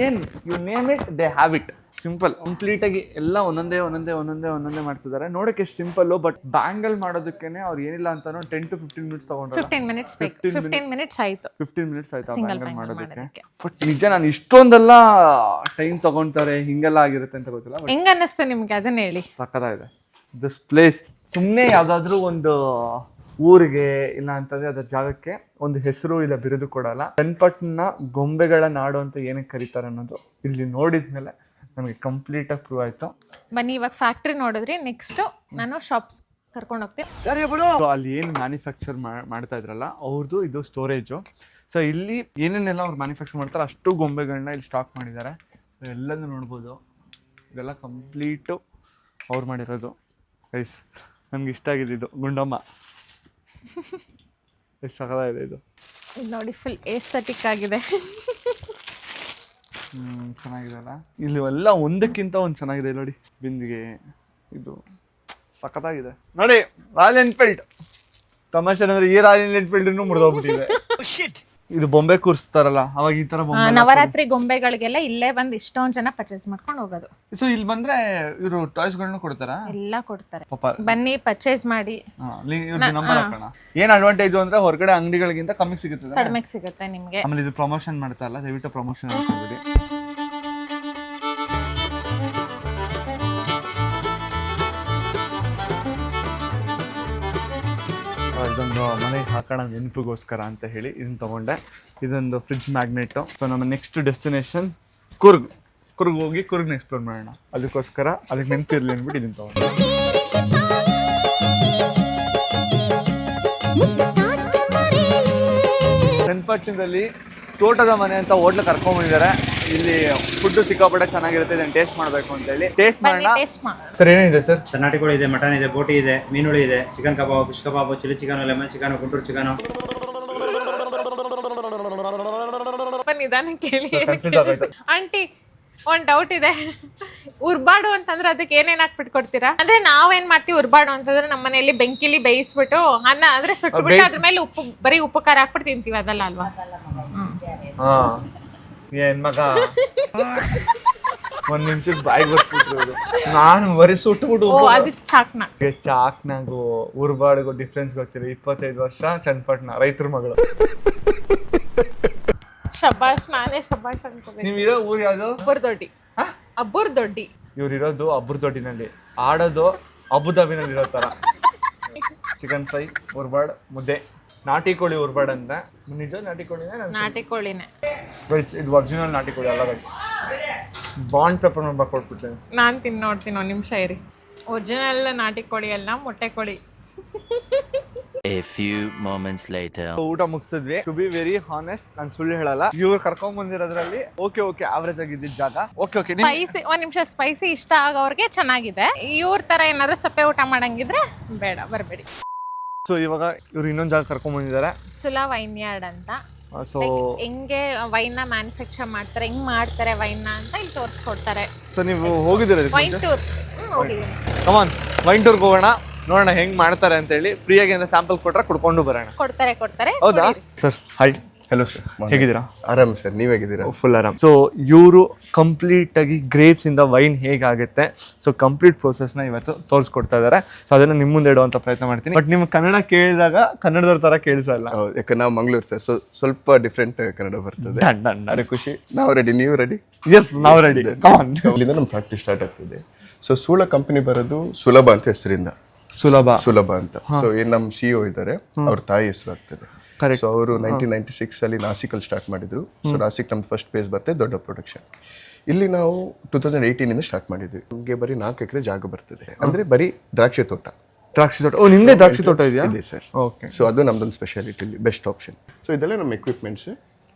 [SPEAKER 1] ಏನ್ you name it they have it. Simple complete ಆಗಿ ಎಲ್ಲ ಒಂದೊಂದೇ ಮಾಡ್ತಿದ್ದಾರೆ. ನೋಡಕ್ಕೆ ಎಷ್ಟು ಸಿಂಪಲ್, ಬಟ್ ಬ್ಯಾಂಗಲ್ ಮಾಡೋದಕ್ಕೇನೆ ಅವ್ರು ಏನಿಲ್ಲ ಅಂತಾನು 10 to 15 ಮಿನಿಟ್ಸ್ ತಗೊಂಡ್ರು.
[SPEAKER 4] 15 ಮಿನಿಟ್ಸ್ ಆಯ್ತು
[SPEAKER 1] ಬ್ಯಾಂಗಲ್ ಮಾಡೋದಕ್ಕೆ. ಬಟ್ ನಿಜ ನಾನು ಇಷ್ಟೊಂದೆಲ್ಲ ಟೈಮ್ ತಗೊಂತಾರೆ ಹಿಂಗೆಲ್ಲ ಆಗಿರುತ್ತೆ ಅಂತ ಗೊತ್ತಿಲ್ಲ.
[SPEAKER 4] ಹೆಂಗ ಅನ್ನಿಸ್ತು ನಿಮ್ಗೆ ಅದನ್ನ ಹೇಳಿ.
[SPEAKER 1] ಸಕ್ಕತ್ತಾಗಿದೆ ದಿಸ್ ಪ್ಲೇಸ್. ಸುಮ್ಮನೆ ಯಾವ್ದಾದ್ರು ಒಂದು ಊರಿಗೆ ಇಲ್ಲ ಅಂತಂದ್ರೆ ಅದ್ರ ಜಾಗಕ್ಕೆ ಒಂದು ಹೆಸರು ಇಲ್ಲ ಬಿರುದು ಕೊಡಲ್ಲ. ಚನ್ನಪಟ್ಟಣ ಗೊಂಬೆಗಳ ನಾಡು ಅಂತ ಏನಕ್ಕೆ ಕರೀತಾರೆ ಅನ್ನೋದು ಇಲ್ಲಿ ನೋಡಿದ್ಮೇಲೆ ನಮಗೆ ಕಂಪ್ಲೀಟ್ ಆಗಿ ಪ್ರೂವ್ ಆಯ್ತು.
[SPEAKER 4] ಬನ್ನಿ ಇವಾಗ ಫ್ಯಾಕ್ಟ್ರಿ ನೋಡಿದ್ರಿ, ನೆಕ್ಸ್ಟ್ ನಾನು ಶಾಪ್ಸ್ ಕರ್ಕೊಂಡು ಹೋಗ್ತೀನಿ.
[SPEAKER 1] ಅಲ್ಲಿ ಏನು ಮ್ಯಾನುಫ್ಯಾಕ್ಚರ್ ಮಾಡ್ತಾ ಇದ್ರಲ್ಲ ಅವ್ರದ್ದು ಇದು ಸ್ಟೋರೇಜು. ಸೊ ಇಲ್ಲಿ ಏನೇನೆಲ್ಲ ಅವ್ರು ಮ್ಯಾನುಫ್ಯಾಕ್ಚರ್ ಮಾಡ್ತಾರೆ ಅಷ್ಟು ಗೊಂಬೆಗಳನ್ನ ಇಲ್ಲಿ ಸ್ಟಾಕ್ ಮಾಡಿದ್ದಾರೆ. ಸೊ ಎಲ್ಲದೂ ನೋಡ್ಬೋದು. ಇದೆಲ್ಲ ಕಂಪ್ಲೀಟು ಅವ್ರು ಮಾಡಿರೋದು. ಗೈಸ್ ನಮ್ಗೆ ಇಷ್ಟ ಆಗಿದೆ ಇದು ಗುಂಡಮ್ಮ. ಎಷ್ಟು ಸಖತ್ತಾಗಿದೆ ಇದು
[SPEAKER 4] ನೋಡಿ, ಫುಲ್ ಏಸ್ಥೆಟಿಕ್ ಆಗಿದೆ.
[SPEAKER 1] ಚೆನ್ನಾಗಿದೆ ಅಲ್ಲ. ಇಲ್ಲಿ ಎಲ್ಲ ಒಂದಕ್ಕಿಂತ ಒಂದು ಚೆನ್ನಾಗಿದೆ ನೋಡಿ. ಬಿಂದಿಗೆ ಇದು ಸಖತ್ತಾಗಿದೆ ನೋಡಿ. ರಾಯಲ್ ಎನ್ಫೀಲ್ಡ್ ತಮಾಷೆ ಅಂದ್ರೆ ಈ ರಾಯಲ್ ಎನ್ಫೀಲ್ಡ್ ಮುರಿದೋಗ್ಬಿಟ್ಟಿದೆ. ಇದು ಬೊಂಬೆ ಕೂರಿಸ್ತಾರಲ್ಲ ಅವಾಗ ಈ ತರ ಬೊಂಬೆ
[SPEAKER 4] ನವರಾತ್ರಿ ಗೊಂಬೆಗಳಿಗೆಲ್ಲ ಇಲ್ಲೇ ಬಂದು ಇಷ್ಟೊಂದ್ ಜನ ಪರ್ಚೇಸ್ ಮಾಡ್ಕೊಂಡು ಹೋಗೋದು.
[SPEAKER 1] ಸೊ ಇಲ್ಲಿ ಬಂದ್ರೆ ಇವರು ಟಾಯ್ಸ್ ಗಳನ್ನ ಕೊಡ್ತಾರಾ?
[SPEAKER 4] ಎಲ್ಲ ಕೊಡ್ತಾರೆ,
[SPEAKER 1] ಪಾಪ
[SPEAKER 4] ಬನ್ನಿ ಪರ್ಚೇಸ್ ಮಾಡಿ.
[SPEAKER 1] ನಂಬರ್ ಹಾಕೋಣ. ಏನ್ ಅಡ್ವಾಂಟೇಜ್ ಅಂದ್ರೆ ಹೊರಗಡೆ ಅಂಗಡಿಗಳಿಗಿಂತ ಕಮ್ಮಿ ಸಿಗುತ್ತೆ,
[SPEAKER 4] ಕಡಿಮೆಗೆ ಸಿಗುತ್ತೆ ನಿಮ್ಗೆ.
[SPEAKER 1] ಆಮೇಲೆ ಇದು ಪ್ರಮೋಷನ್ ಮಾಡ್ತಾರಲ್ಲ, ದಯವಿಟ್ಟು ಪ್ರಮೋಷನ್ ಮಾಡ್ಕೊಬಿಡಿ. ಇದೊಂದು ಮನೆಗೆ ಹಾಕೋಣ ನೆನಪಿಗೋಸ್ಕರ ಅಂತ ಹೇಳಿ ಇದನ್ನ ತಗೊಂಡೆ. ಇದೊಂದು ಫ್ರಿಡ್ಜ್ ಮ್ಯಾಗ್ನೆಟು. ಸೊ ನಮ್ಮ ನೆಕ್ಸ್ಟ್ ಡೆಸ್ಟಿನೇಷನ್ ಕುರ್ಗ್ ಹೋಗಿ ಕುರ್ಗ್ನ ಎಕ್ಸ್ಪ್ಲೋರ್ ಮಾಡೋಣ. ಅದಕ್ಕೋಸ್ಕರ ಅದಕ್ಕೆ ನೆನಪಿರ್ಲಿ ಅಂದ್ಬಿಟ್ಟು ಇದನ್ನ ತಗೊಂಡೆ. ಚನ್ನಪಟ್ಟಣದಲ್ಲಿ ತೋಟದ ಮನೆ ಅಂತ ಹೋಟ್ಲ್ ಕರ್ಕೊಂಡ್ಬಂದಿದ್ದಾರೆ. ಇಲ್ಲಿ ಫುಡ್ ಸಿಕ್ಕಾಪಟ್ಟೆ ಚೆನ್ನಾಗಿರುತ್ತೆ, ಇದನ್ನ ಟೇಸ್ಟ್ ಮಾಡಬೇಕು ಅಂತ ಹೇಳಿ ಟೇಸ್ಟ್ ಮಾಡೋಣ. ಸರ್ ಏನಿದೆ ಸರ್?
[SPEAKER 10] ನಾಟಿ ಕೋಳಿ ಇದೆ, ಮಟನ್ ಇದೆ, ಬೋಟಿ ಇದೆ, ಮೀನುಳಿ ಇದೆ, chicken kebab, fish kebab, chilli chicken, lemon chicken, Guntur chicken.
[SPEAKER 4] ನಿಧಾನ ಕೇಳಿ ಆಂಟಿ, ಒಂದ್ ಡೌಟ್ ಇದೆ. ಉರ್ಬಾಡು ಅಂತಂದ್ರೆ ಅದಕ್ಕೆ ಏನೇನ್ ಹಾಕ್ಬಿಟ್ಟು ಕೊಡ್ತೀರಾ? ಅಂದ್ರೆ ನಾವೇನ್ ಮಾಡ್ತೀವಿ ಉರ್ಬಾಡು ಅಂತಂದ್ರೆ ನಮ್ಮ ಮನೆಯಲ್ಲಿ ಬೆಂಕಿಲಿ ಬೇಯಿಸ್ಬಿಟ್ಟು ಅನ್ನ ಅಂದ್ರೆ ಸುಟ್ಬಿಟ್ಟು ಅದ್ರ ಮೇಲೆ ಉಪ್ಪು, ಬರೀ ಉಪ್ಪು ಖಾರ ಹಾಕ್ಬಿಟ್ಟು ತಿಂತೀವಿ, ಅದಲ್ಲ ಅಲ್ವಾ?
[SPEAKER 1] ಏನ್ ಮಗ ಒಂದ್ ನಿಮಿಷಕ್ಕೆ ಬಾಯಿಗೆ ಬರ್ತಿದ್ರು. ನಾನು ಬರೀ ಸುಟ್ಬಿಟ್ಟು
[SPEAKER 4] ಅದಕ್ಕೆ ಚಾಕ್ನ
[SPEAKER 1] ಚಾಕ್ನಾಗು ಉರ್ಬಾಡಿಗೂ ಡಿಫ್ರೆನ್ಸ್ ಗೊತ್ತಿಲ್ಲ. 25 ವರ್ಷ ಚನ್ನಪಟ್ಟಣ, ರೈತರ ಮಗಳು.
[SPEAKER 4] ಶಬಾಷ್, ನಾನೇ ಶಬಾಷ್ ಅನ್ಕೋಬೇಕು.
[SPEAKER 1] ನೀವ್ ಇರೋ ಊರ್ ಯಾವ್ದು?
[SPEAKER 4] ಅಬ್ಬುರ್ ದೊಡ್ಡಿ.
[SPEAKER 1] ಇವ್ರು ಇರೋದು ಅಬ್ಬುರ್ ದೊಡ್ಡಿನಲ್ಲಿ, ಆಡೋದು ಅಬುದಾಬಿನಲ್ಲಿ ಇರೋ ತರ. ಚಿಕನ್ ಫ್ರೈ, ಉರ್ಬಾಡ್, ಮುದ್ದೆ, ನಾಟಿ ಕೋಳಿ ಉರ್ಬಾಡ್ ಅಂತ. ನಿಜ ನಾಟಿ ಕೋಳಿನೇ?
[SPEAKER 4] ನಾಟಿ ಕೋಳಿನೇ
[SPEAKER 1] ಗೈಸ್, ಇದು ಒರಿಜಿನಲ್ ನಾಟಿ ಕೋಳಿ ಅಲ್ಲ ಗೈಸ್. ಬಾಂಡ್ ಪೆಪ್ಪರ್ ನಂಬರ್ ಕೊಟ್ಬಿಡ್ತೇನೆ.
[SPEAKER 4] ನಾನ್ ನೋಡ್ತೀನಿ, ಒಂದ್ ನಿಮಿಷ ಇರಿ. ಒರಿಜಿನಲ್ ನಾಟಿ ಕೋಳಿ ಅಲ್ಲ, ಮೊಟ್ಟೆ ಕೋಳಿ.
[SPEAKER 3] A few moments later.
[SPEAKER 1] ಊಟ ಮುಗಿಸಿದ್ವಿ. ಟು ಬಿ ವೆರಿ ಹಾನೆಸ್ಟ್, ನಾನು ಸುಳ್ಳು ಹೇಳಲ್ಲ. ಇವ್ರು ಕರ್ಕೊಂಡ್ ಬಂದಿರೋದ್ರಲ್ಲಿ ಓಕೆ ಆವರೇಜ್ ಆಗಿದ್ದ ಜಾಗ. ಓಕೆ
[SPEAKER 4] ಸ್ಪೈಸಿ, ಒಂದ್ ನಿಮಿಷ, ಸ್ಪೈಸಿ ಇಷ್ಟ ಆಗೋರ್ಗೆ ಚೆನ್ನಾಗಿದೆ. ಇವ್ರ ತರ ಏನಾದ್ರು ಸಪ್ಪೆ ಊಟ ಮಾಡಂಗಿದ್ರೆ ಬೇಡ, ಬರಬೇಡಿ.
[SPEAKER 1] ಸೊ ಇವಾಗ ಇವ್ರು ಇನ್ನೊಂದು ಜಾಗ ಕರ್ಕೊಂಡ್ ಬಂದಿದ್ದಾರೆ,
[SPEAKER 4] ಸುಲಾ ವೈನ್ ಯಾರ್ಡ್ ಅಂತ.
[SPEAKER 1] ಸೊ
[SPEAKER 4] ಹೆಂಗೆ ವೈನ್ ನ ಮ್ಯಾನುಫ್ಯಾಕ್ಚರ್ ಮಾಡ್ತಾರೆ, ಹೆಂಗ್ ಮಾಡ್ತಾರೆ ವೈನ್ ನ ಅಂತ ಇಲ್ಲಿ ತೋರಿಸ್ಕೊಡ್ತಾರೆ.
[SPEAKER 1] ಸೊ ನೀವು ಹೋಗಿದ್ದೀರಾ
[SPEAKER 4] ವೈನ್ ಟೂರ್? ಹೋಗಿದ್ದೀನಿ.
[SPEAKER 1] ಕಮಾನ್, ವೈನ್ ಟೂರ್ಗೆ ಹೋಗೋಣ, ನೋಡೋಣ ಹೆಂಗ್ ಮಾಡ್ತಾರೆ ಅಂತ ಹೇಳಿ. ಫ್ರೀಯಾಗಿ ಅಂತ ಸ್ಯಾಂಪಲ್ ಕೊಟ್ರೆ ಕುಡ್ಕೊಂಡು ಬರೋಣ.
[SPEAKER 4] ಕೊಡ್ತಾರೆ.
[SPEAKER 1] ಹೌದಾ ಸರ್? ಹಾಯ್.
[SPEAKER 11] ಹಲೋ ಸರ್,
[SPEAKER 1] ಹೇಗಿದ್ದೀರಾ?
[SPEAKER 11] ಆರಾಮ್ ಸರ್, ನೀವ್ ಹೇಗಿದ್ದೀರಾ?
[SPEAKER 1] ಫುಲ್ ಆರಾಮ್. ಸೊ ಇವರು ಕಂಪ್ಲೀಟ್ ಆಗಿ ಗ್ರೇಪ್ಸ್ ಇಂದ ವೈನ್ ಹೇಗಾಗುತ್ತೆ, ಸೊ ಕಂಪ್ಲೀಟ್ ಪ್ರೋಸೆಸ್ ನ ಇವತ್ತು ತೋರಿಸ್ಕೊಡ್ತಾ ಇದಾರೆ. ಸೊ ಅದನ್ನ ನಿಮ್ ಮುಂದೆ ಇಡುವಂತ ಪ್ರಯತ್ನ ಮಾಡ್ತೀನಿ. ಬಟ್ ನಿಮ್ ಕನ್ನಡ ಕೇಳಿದಾಗ ಕನ್ನಡದವ್ರ ತರ ಕೇಳಿಸಲ್ಲ.
[SPEAKER 11] ಯಾಕಂದ್ರೆ ನಾವು ಮಂಗಳೂರು ಸರ್, ಸೊ ಸ್ವಲ್ಪ ಡಿಫ್ರೆಂಟ್ ಕನ್ನಡ ಬರ್ತದೆ. ಅದೇ ಖುಷಿ. ನಾವು ರೆಡಿ, ನೀವು ರೆಡಿ?
[SPEAKER 1] ಎಸ್, ನಾವು ರೆಡಿ.
[SPEAKER 11] ಅಲ್ಲಿಂದ ನಮ್ಮ ಫ್ಯಾಕ್ಟ್ರಿ ಸ್ಟಾರ್ಟ್ ಆಗ್ತದೆ. ಸೊ ಸೂಳ ಕಂಪನಿ ಬರೋದು ಸುಲಭ ಅಂತ ಹೆಸರಿಂದ, ಸುಲಭ ಅಂತ. ಸೊ ಏನ್ ನಮ್ಮ CEO ಇದ್ದಾರೆ, ಅವ್ರ ತಾಯಿ ಹೆಸರು ಆಗ್ತದೆ. ಸೊ ಅವರು 1996 ಅಲ್ಲಿ ನಾಸಿಕಲ್ಲಿ ಸ್ಟಾರ್ಟ್ ಮಾಡಿದ್ರು. ಸೊ ನಾಸಿಕ್ ನಮ್ದು ಫಸ್ಟ್ ಬೇಸ್ ಬರ್ತದೆ, ದೊಡ್ಡ ಪ್ರೊಡಕ್ಷನ್. ಇಲ್ಲಿ ನಾವು 2018 ಇಂದ ಸ್ಟಾರ್ಟ್ ಮಾಡಿದ್ವಿ. ನಮಗೆ ಬರೀ 4 ಎಕರೆ ಜಾಗ ಬರ್ತದೆ, ಅಂದ್ರೆ ಬರೀ ದ್ರಾಕ್ಷಿ ತೋಟ.
[SPEAKER 1] ಓ, ನಿಮ್ದೇ ದ್ರಾಕ್ಷಿ ತೋಟ ಇದೆಯಾ?
[SPEAKER 11] ಇದೆ ಸರ್.
[SPEAKER 1] ಓಕೆ.
[SPEAKER 11] ಸೊ ಅದು ನಮ್ದೊಂದು ಸ್ಪೆಷಾಲಿಟಿ, ಇಲ್ಲಿ ಬೆಸ್ಟ್ ಆಪ್ಷನ್. ಸೊ ಇದೆಲ್ಲ ನಮ್ಮ ಎಕ್ವಿಪ್ಮೆಂಟ್ಸ್.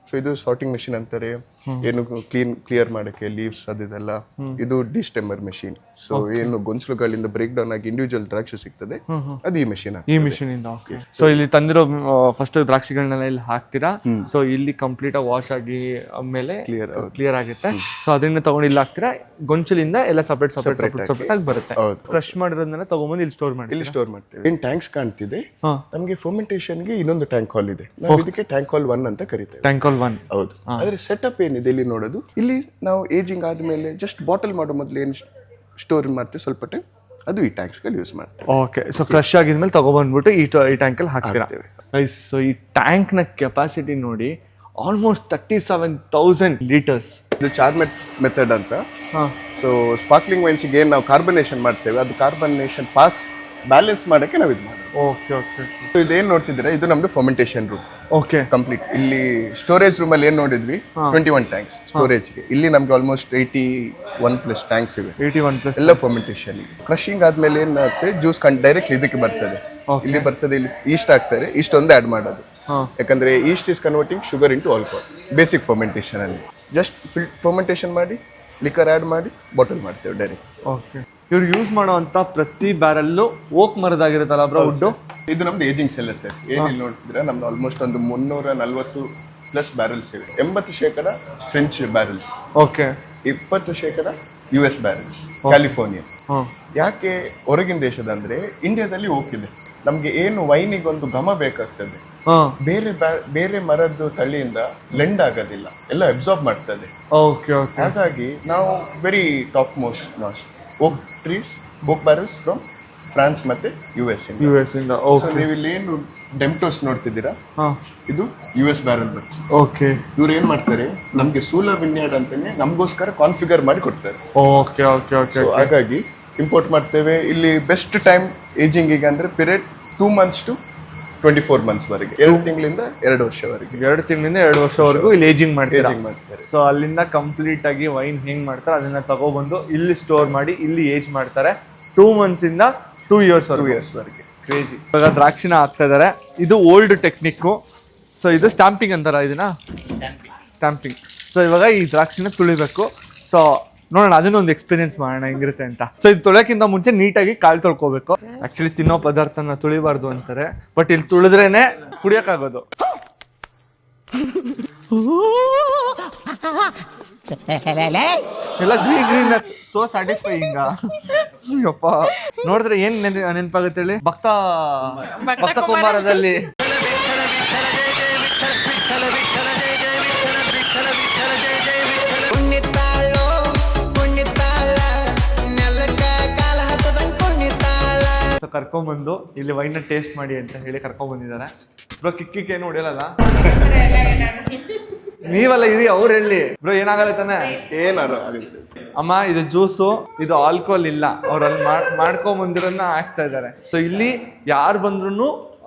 [SPEAKER 11] ಸೊ ಇದು ಸಾರ್ಟಿಂಗ್ ಮೆಷಿನ್ ಅಂತಾರೆ, ಏನು ಕ್ಲಿಯರ್ ಮಾಡಕ್ಕೆ ಲೀವ್ಸ್ ಅದೆಲ್ಲ. ಇದು ಡಿಸ್ಟೆಂಬರ್ ಮೆಷಿನ್. ಸೊ ಏನು ಗೊಂಚಲುಗಳಿಂದ ಬ್ರೇಕ್ ಡೌನ್ ಆಗಿ ಇಂಡಿವಿಜುವಲ್ ದ್ರಾಕ್ಷಿ ಸಿಗ್ತದೆ, ಅದು ಈ ಮೆಷಿನ್.
[SPEAKER 1] ಈ ಮಿಷಿನ್ ಇಂದ. ಸೊ ಇಲ್ಲಿ ತಂದಿರೋ ಫಸ್ಟ್ ದ್ರಾಕ್ಷಿಗಳನ್ನೆಲ್ಲ ಇಲ್ಲಿ ಹಾಕ್ತೀರಾ. ಸೊ ಇಲ್ಲಿ ಕಂಪ್ಲೀಟ್ ಆಗಿ ವಾಶ್ ಆಗಿ ಆಮೇಲೆ ಕ್ಲಿಯರ್ ಆಗುತ್ತೆ. ಸೊ ಅದನ್ನ ತಗೊಂಡು ಇಲ್ಲಿ ಹಾಕ್ತೀರಾ, ಗೊಂಚಲಿಂದ ಎಲ್ಲ ಸಪರೇಟ್ ಆಗಿ ಬರುತ್ತೆ. ಕ್ರಶ್ ಮಾಡಿರೋದನ್ನ ತಗೊಂಡ್ಬಂದು ಇಲ್ಲಿ ಸ್ಟೋರ್ ಮಾಡ್ತೀವಿ.
[SPEAKER 11] ಏನ್ ಟ್ಯಾಂಕ್ಸ್ ಕಾಣ್ತಿದೆ, ನಮಗೆ ಫರ್ಮೆಂಟೇಷನ್ಗೆ ಇನ್ನೊಂದು ಟ್ಯಾಂಕ್ ಹಾಲ್ ಇದೆ. ನಾವು ಇದಕ್ಕೆ ಟ್ಯಾಂಕ್ ಹಾಲ್ 1 ಅಂತ ಕರಿತೇವೆ.
[SPEAKER 1] ಟ್ಯಾಂಕ್ ಹಾಲ್ 1.
[SPEAKER 11] ಹೌದು. ಆದ್ರೆ ಸೆಟಪ್ ಏನಿದೆ ಇಲ್ಲಿ ನೋಡೋದು, ಇಲ್ಲಿ ನಾವು ಏಜಿಂಗ್ ಆದ್ಮೇಲೆ ಜಸ್ಟ್ ಬಾಟಲ್ ಮಾಡೋ ಮೊದಲು ಏನು ಸ್ಟೋರ್ ಮಾಡ್ತೀವಿ ಸ್ವಲ್ಪ ಟೈಮ್, ಅದು ಈ ಟ್ಯಾಂಕ್ಸ್ ಗಳು ಯೂಸ್ ಮಾಡ್ತೀವಿ.
[SPEAKER 1] ಓಕೆ. ಸೊ ಕ್ರಶ್ ಆಗಿದ್ಮೇಲೆ ತಗೊಬಂದ್ಬಿಟ್ಟು ಈ ಟ್ಯಾಂಕ್ ಅಲ್ಲಿ ಹಾಕ್ತೀರಾ. ಸೊ ಈ ಟ್ಯಾಂಕ್ ನ ಕೆಪಾಸಿಟಿ ನೋಡಿ, ಆಲ್ಮೋಸ್ಟ್ 37,000 ಲೀಟರ್ಸ್.
[SPEAKER 11] ಇದು ಚಾರ್ಮೆಟ್ ಮೆಥಡ್ ಅಂತ. ಸೊ ಸ್ಪಾರ್ಕ್ಲಿಂಗ್ ವೈನ್ಸ್ಗೆ ಏನು ನಾವು ಕಾರ್ಬನೇಷನ್ ಮಾಡ್ತೇವೆ, ಅದು ಕಾರ್ಬನೇಷನ್ ಪಾಸ್ ಬ್ಯಾಲೆನ್ಸ್ ಮಾಡಕ್ಕೆ ನಾವು ಇದು ಮಾಡೋದು.
[SPEAKER 1] ಓಕೆ.
[SPEAKER 11] ಸೊ ಇದೇನು ನೋಡ್ತಿದ್ದೀರಾ, ಇದು ನಮ್ದು ಫರ್ಮೆಂಟೇಷನ್ ರೂಮ್.
[SPEAKER 1] ಓಕೆ.
[SPEAKER 11] ಕಂಪ್ಲೀಟ್. ಇಲ್ಲಿ ಸ್ಟೋರೇಜ್ ರೂಮ್ ಅಲ್ಲಿ ಏನ್ ನೋಡಿದ್ವಿ, 21 ಟ್ಯಾಂಕ್ಸ್ ಸ್ಟೋರೇಜ್ಗೆ. ಇಲ್ಲಿ ನಮ್ಗೆ ಆಲ್ಮೋಸ್ಟ್ 81+ ಟ್ಯಾಂಕ್ಸ್ ಇವೆ. 81+. ಎಲ್ಲ ಫರ್ಮೆಂಟೇಷನ್. ಕ್ರಶಿಂಗ್ ಆದ್ಮೇಲೆ ಏನಾಗುತ್ತೆ, ಜ್ಯೂಸ್ ಡೈರೆಕ್ಟ್ ಇದಕ್ಕೆ ಬರ್ತದೆ. ಇಲ್ಲಿ ಬರ್ತದೆ, ಇಲ್ಲಿ ಈಸ್ಟ್ ಹಾಕ್ತಾರೆ. ಈಸ್ಟ್ ಒಂದು ಆಡ್ ಮಾಡೋದು, ಯಾಕಂದ್ರೆ East is converting sugar into alcohol. Basic fermentation ಅಲ್ಲಿ ಜಸ್ಟ್ ಫರ್ಮೆಂಟೇಷನ್ ಮಾಡಿ ಲಿಕರ್ ಆಡ್ ಮಾಡಿ ಬಾಟಲ್ ಮಾಡ್ತೇವೆ ಡೈರೆಕ್ಟ್.
[SPEAKER 1] ಓಕೆ. ಇವ್ರು ಯೂಸ್ ಮಾಡುವಂತ ಪ್ರತಿ ಬ್ಯಾರಲ್ಲು ಓಕ್ ಮರದಾಗಿರುತ್ತಲ್ಲ ಬ್ರೋ, ವುಡ್.
[SPEAKER 11] ಇದು ನಮ್ದು ಏಜಿಂಗ್ ಸೆಲ್ಲರ್ ಸರ್. ಏನಿಲ್ಲ ನೋಡ್ತಿದ್ರೆ ನಮ್ದು ಆಲ್ಮೋಸ್ಟ್ ಒಂದು 340+ ಬ್ಯಾರಲ್ಸ್ ಇವೆ. 80% French barrels.
[SPEAKER 1] Okay.
[SPEAKER 11] 20% US barrels, California. ಯಾಕೆ ಹೊರಗಿನ ದೇಶದ ಅಂದ್ರೆ, ಇಂಡಿಯಾದಲ್ಲಿ ಓಕ್ ಇದೆ, ನಮ್ಗೆ ಏನು ವೈನಿಗೆ ಒಂದು ಘಮ ಬೇಕಾಗ್ತದೆ, ಬೇರೆ ಮರದ್ದು ತಳಿಯಿಂದ ಲೆಂಡ್ ಆಗೋದಿಲ್ಲ, ಎಲ್ಲ ಅಬ್ಸಾರ್ಬ್ ಮಾಡ್ತದೆ. ಹಾಗಾಗಿ ನಾವು very top most oak trees, oak barrels from France ಮತ್ತೆ US ಇಂದ. ನೀವು ಇಲ್ಲಿ ಏನು ಡೆಮ್ಟೋಸ್ ನೋಡ್ತಿದ್ದೀರಾ, ಇದು US ಬ್ಯಾರಲ್ ಬರುತ್ತೆ. ಇವ್ರು ಏನ್ ಮಾಡ್ತಾರೆ, ನಮ್ಗೆ ಸೂಲ ವಿನ್ಯಾಡ್ ಅಂತಾನೆ ನಮ್ಗೋಸ್ಕರ ಕಾನ್ಫಿಗರ್ ಮಾಡಿ ಕೊಡ್ತಾರೆ. ಹಾಗಾಗಿ ಇಂಪೋರ್ಟ್ ಮಾಡ್ತೇವೆ. ಇಲ್ಲಿ ಬೆಸ್ಟ್ ಟೈಮ್ ಏಜಿಂಗಿಗೆ ಅಂದ್ರೆ ಪೀರಿಯಡ್ 2 months to 24 months ವರೆಗೆ, 2 ತಿಂಗಳಿಂದ 2 ವರ್ಷವರೆಗೆ.
[SPEAKER 1] 2 ತಿಂಗಳಿಂದ 2 ವರ್ಷವರೆಗೂ ಇಲ್ಲಿ ಏಜಿಂಗ್ ಮಾಡ್ತಾರೆ. ಸೊ ಅಲ್ಲಿಂದ ಕಂಪ್ಲೀಟ್ ಆಗಿ ವೈನ್ ಹೆಂಗ್ ಮಾಡ್ತಾರೆ ಅದನ್ನ ತಗೊಬಂದು ಇಲ್ಲಿ ಸ್ಟೋರ್ ಮಾಡಿ ಇಲ್ಲಿ ಏಜ್ ಮಾಡ್ತಾರೆ. 2 months ಇಂದ 2 years ವರೆಗೆ. ಕ್ರೇಜಿ. ಇವಾಗ ದ್ರಾಕ್ಷಿನ ಹಾಕ್ತಾ ಇದಾರೆ. ಇದು ಓಲ್ಡ್ ಟೆಕ್ನಿಕ್. ಸೊ ಇದು ಸ್ಟಾಂಪಿಂಗ್ ಅಂತಾರ, ಇದನ್ನ ಸ್ಟಾಂಪಿಂಗ್. ಸೊ ಇವಾಗ ಈ ದ್ರಾಕ್ಷಿನ ತುಳಿಬೇಕು. ಸೊ ನೋಡೋಣ, ಅದನ್ನ ಒಂದು ಎಕ್ಸ್ಪೀರಿಯನ್ಸ್ ಮಾಡೋಣ ಹೆಂಗಿರುತ್ತೆ ಅಂತ. ಸೊ ಇದು ತೊಳೆಕ್ಕಿಂತ ಮುಂಚೆ ನೀಟಾಗಿ ಕಾಳು ತೊಳ್ಕೊಬೇಕು. ಆಕ್ಚುಲಿ ತಿನ್ನೋ ಪದಾರ್ಥನ ತುಳಿಬಾರ್ದು ಅಂತಾರೆ, ಬಟ್ ಇಲ್ಲಿ ತುಳಿದ್ರೇನೆ ಕುಡಿಯಕ್ಕಾಗೋದು. ಎಲ್ಲ ಗ್ರೀನ್ ಸೋ ಸ್ಯಾಟಿಸ್ಫೈಯಿಂಗ್. ಅಯ್ಯಪ್ಪ, ನೋಡಿದ್ರೆ ಏನ್ ನೆನಪಾಗುತ್ತೆ ಹೇಳಿ, ಭಕ್ತ ಕುಮಾರದಲ್ಲಿ ಕರ್ಕೊಂಡ್ಬಂದು ಇಲ್ಲಿ ವೈನ್ ಟೇಸ್ಟ್ ಮಾಡಿ ಅಂತ ಹೇಳಿ ಕರ್ಕೊಂಡ್ಬಂದಿದ್ದಾರೆ. ಬ್ರೋ ಕಿಕ್ ಏನು ಹೊಡೆಯಲ್ಲ, ನೀವಲ್ಲ ಇರಿ, ಅವ್ರು ಹೇಳಿ. ಬ್ರೋ ಏನಾಗಲ್ಲ ತಾನೆ?
[SPEAKER 11] ಏನಾರು
[SPEAKER 1] ಅಮ್ಮ, ಇದು ಜ್ಯೂಸು, ಇದು ಆಲ್ಕೋಹಾಲ್ ಇಲ್ಲ, ಅವ್ರಲ್ಲಿ ಮಾಡ್ಕೊಂಬಂದಿರೋದನ್ನ ಹಾಕ್ತಾ ಇದ್ದಾರೆ. ಸೊ ಇಲ್ಲಿ ಯಾರು ಬಂದ್ರು